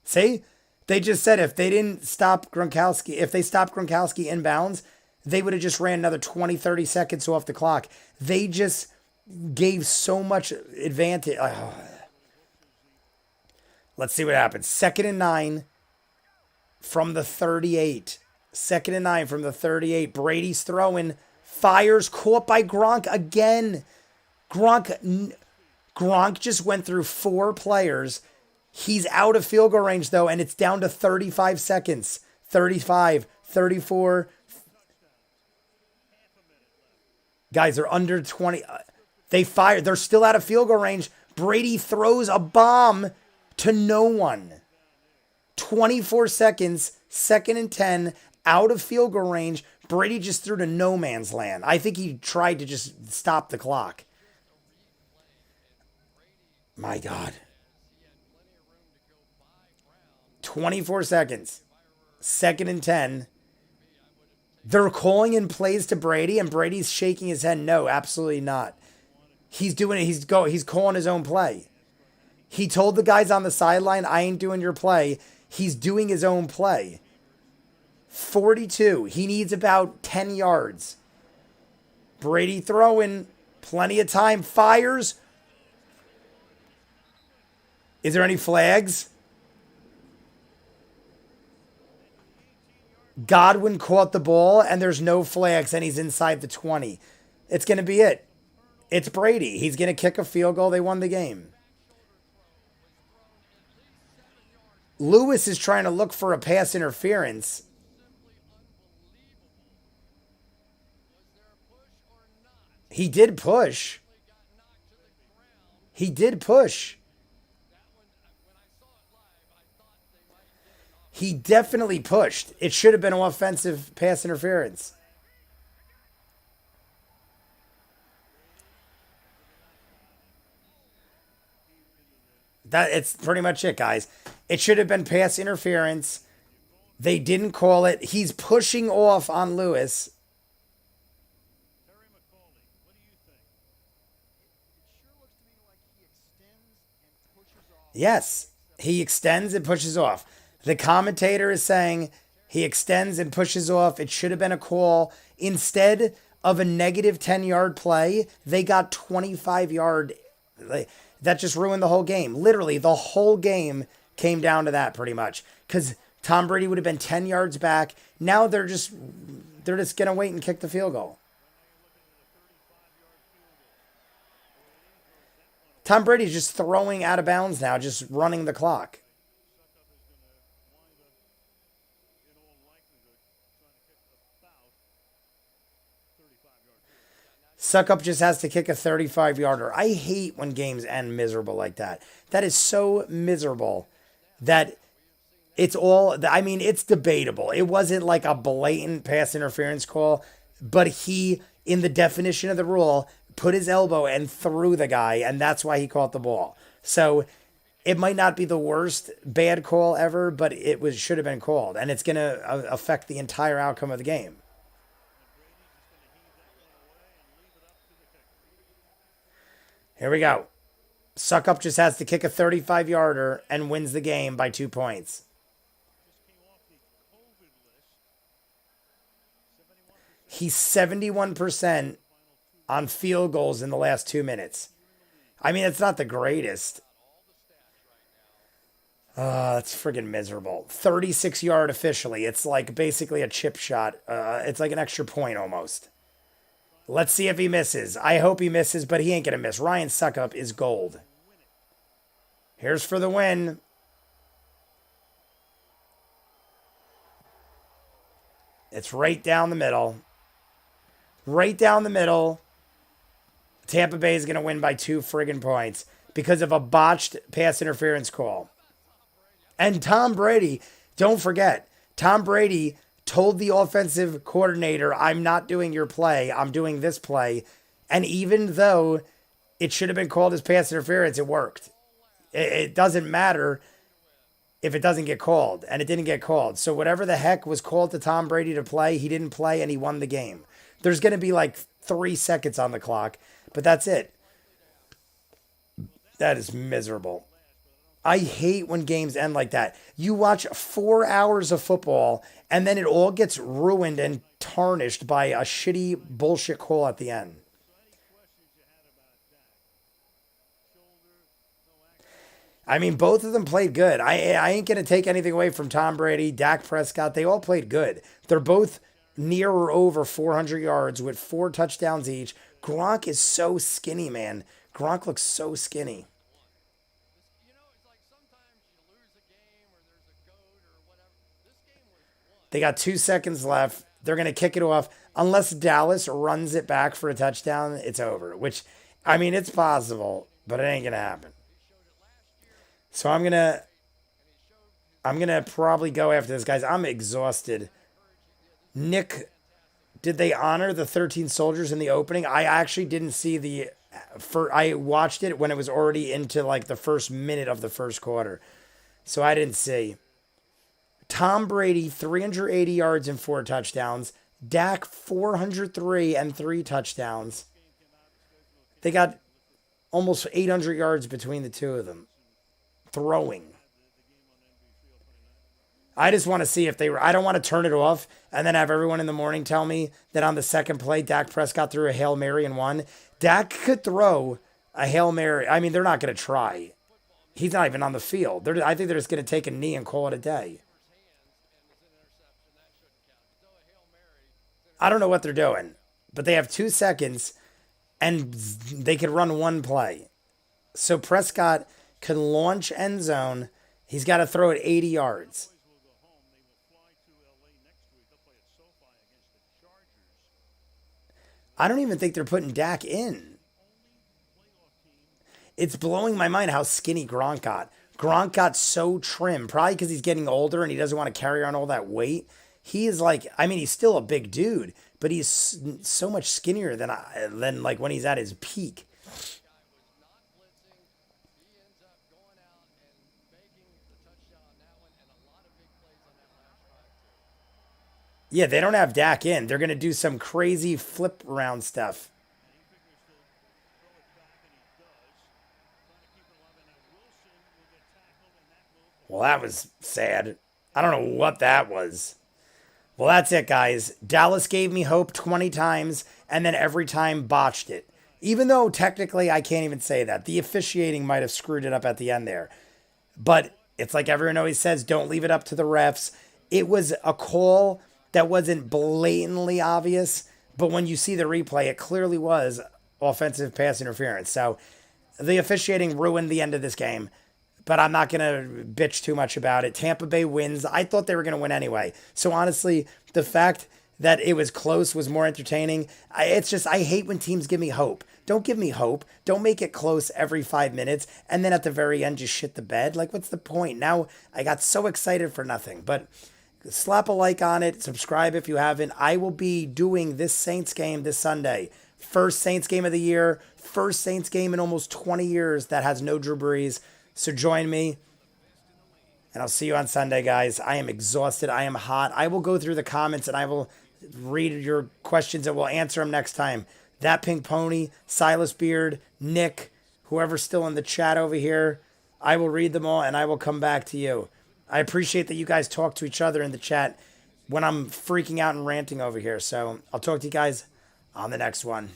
See? They just said if they didn't stop Gronkowski, if they stopped Gronkowski in bounds, they would have just ran another 20, 30 seconds off the clock. They just gave so much advantage. Let's see what happens. 2nd and 9 from the 38. 2nd and 9 from the 38. Brady's throwing. Fires, caught by Gronk again. Gronk just went through 4 players. He's out of field goal range, though, and it's down to 35 seconds. 35, 34. Guys, they're under 20. They fired. They're still out of field goal range. Brady throws a bomb to no one. 24 seconds, 2nd and 10, out of field goal range. Brady just threw to no man's land. I think he tried to just stop the clock. My God. 24 seconds, 2nd and 10. They're calling in plays to Brady, and Brady's shaking his head. No, absolutely not. He's doing it. He's calling his own play. He told the guys on the sideline, I ain't doing your play. He's doing his own play. 42. He needs about 10 yards. Brady throwing. Plenty of time. Fires. Is there any flags? Godwin caught the ball, and there's no flags, and he's inside the 20. It's going to be it. It's Brady. He's going to kick a field goal. They won the game. Lewis is trying to look for a pass interference. He did push. He did push. He definitely pushed. It should have been an offensive pass interference. It's pretty much it, guys. It should have been pass interference. They didn't call it. He's pushing off on Lewis. Terry McCauley, what do you think? It sure looks to me like he extends and pushes off. Yes, he extends and pushes off. The commentator is saying he extends and pushes off. It should have been a call. Instead of a negative 10-yard play, they got 25-yard. That just ruined the whole game. Literally, the whole game came down to that pretty much. Because Tom Brady would have been 10 yards back. Now they're just going to wait and kick the field goal. Tom Brady's just throwing out of bounds now, just running the clock. Suckup just has to kick a 35-yarder. I hate when games end miserable like that. That is so miserable that it's all, I mean, it's debatable. It wasn't like a blatant pass interference call, but he, in the definition of the rule, put his elbow and threw the guy, and that's why he caught the ball. So it might not be the worst bad call ever, but should have been called, and it's going to affect the entire outcome of the game. Here we go. Suckup just has to kick a 35-yarder and wins the game by 2 points. He's 71% on field goals in the last 2 minutes. I mean, it's not the greatest. That's friggin' miserable. 36-yard officially. It's like basically a chip shot. It's like an extra point almost. Let's see if he misses. I hope he misses, but he ain't going to miss. Ryan Suckup is gold. Here's for the win. It's right down the middle. Right down the middle. Tampa Bay is going to win by 2 friggin' points because of a botched pass interference call. And Tom Brady, don't forget, Tom Brady told the offensive coordinator, I'm not doing your play, I'm doing this play. And even though it should have been called as pass interference, it worked. It doesn't matter if it doesn't get called, and it didn't get called. So whatever the heck was called to Tom Brady to play, he didn't play, and he won the game. There's going to be like 3 seconds on the clock, but that's it. That is miserable. I hate when games end like that. You watch 4 hours of football, and then it all gets ruined and tarnished by a shitty bullshit call at the end. I mean, both of them played good. I ain't going to take anything away from Tom Brady, Dak Prescott. They all played good. They're both near or over 400 yards with 4 touchdowns each. Gronk is so skinny, man. Gronk looks so skinny. They got 2 seconds left. They're going to kick it off. Unless Dallas runs it back for a touchdown, it's over. Which, I mean, it's possible. but it ain't gonna happen. So I'm gonna probably go after this, guys. I'm exhausted. Nick, did they honor the 13 soldiers in the opening? I actually didn't see I watched it when it was already into like the first minute of the first quarter. So I didn't see. Tom Brady, 380 yards and 4 touchdowns. Dak, 403 and 3 touchdowns. They got almost 800 yards between the two of them throwing. I just want to see if they were. I don't want to turn it off and then have everyone in the morning tell me that on the second play, Dak Prescott threw a Hail Mary and won. Dak could throw a Hail Mary. I mean, they're not going to try. He's not even on the field. I think they're just going to take a knee and call it a day. I don't know what they're doing, but they have 2 seconds and they could run one play. So Prescott can launch end zone. He's got to throw it 80 yards. I don't even think they're putting Dak in. It's blowing my mind how skinny Gronk got. Gronk got so trim, probably because he's getting older and he doesn't want to carry on all that weight. He is like, I mean, he's still a big dude, but he's so much skinnier than like when he's at his peak. Yeah, they don't have Dak in. They're going to do some crazy flip around stuff. Well, that was sad. I don't know what that was. Well, that's it, guys. Dallas gave me hope 20 times and then every time botched it. Even though technically I can't even say that. The officiating might have screwed it up at the end there. But it's like everyone always says, don't leave it up to the refs. It was a call that wasn't blatantly obvious, but when you see the replay, it clearly was offensive pass interference. So the officiating ruined the end of this game, but I'm not going to bitch too much about it. Tampa Bay wins. I thought they were going to win anyway. So honestly, the fact that it was close was more entertaining. It's just, I hate when teams give me hope. Don't give me hope. Don't make it close every 5 minutes and then at the very end just shit the bed. Like, what's the point? Now I got so excited for nothing. But slap a like on it. Subscribe if you haven't. I will be doing this Saints game this Sunday. First Saints game of the year. First Saints game in almost 20 years that has no Drew Brees. So join me. And I'll see you on Sunday, guys. I am exhausted. I am hot. I will go through the comments and I will read your questions and we'll answer them next time. That Pink Pony, Silas Beard, Nick, whoever's still in the chat over here. I will read them all and I will come back to you. I appreciate that you guys talk to each other in the chat when I'm freaking out and ranting over here. So I'll talk to you guys on the next one.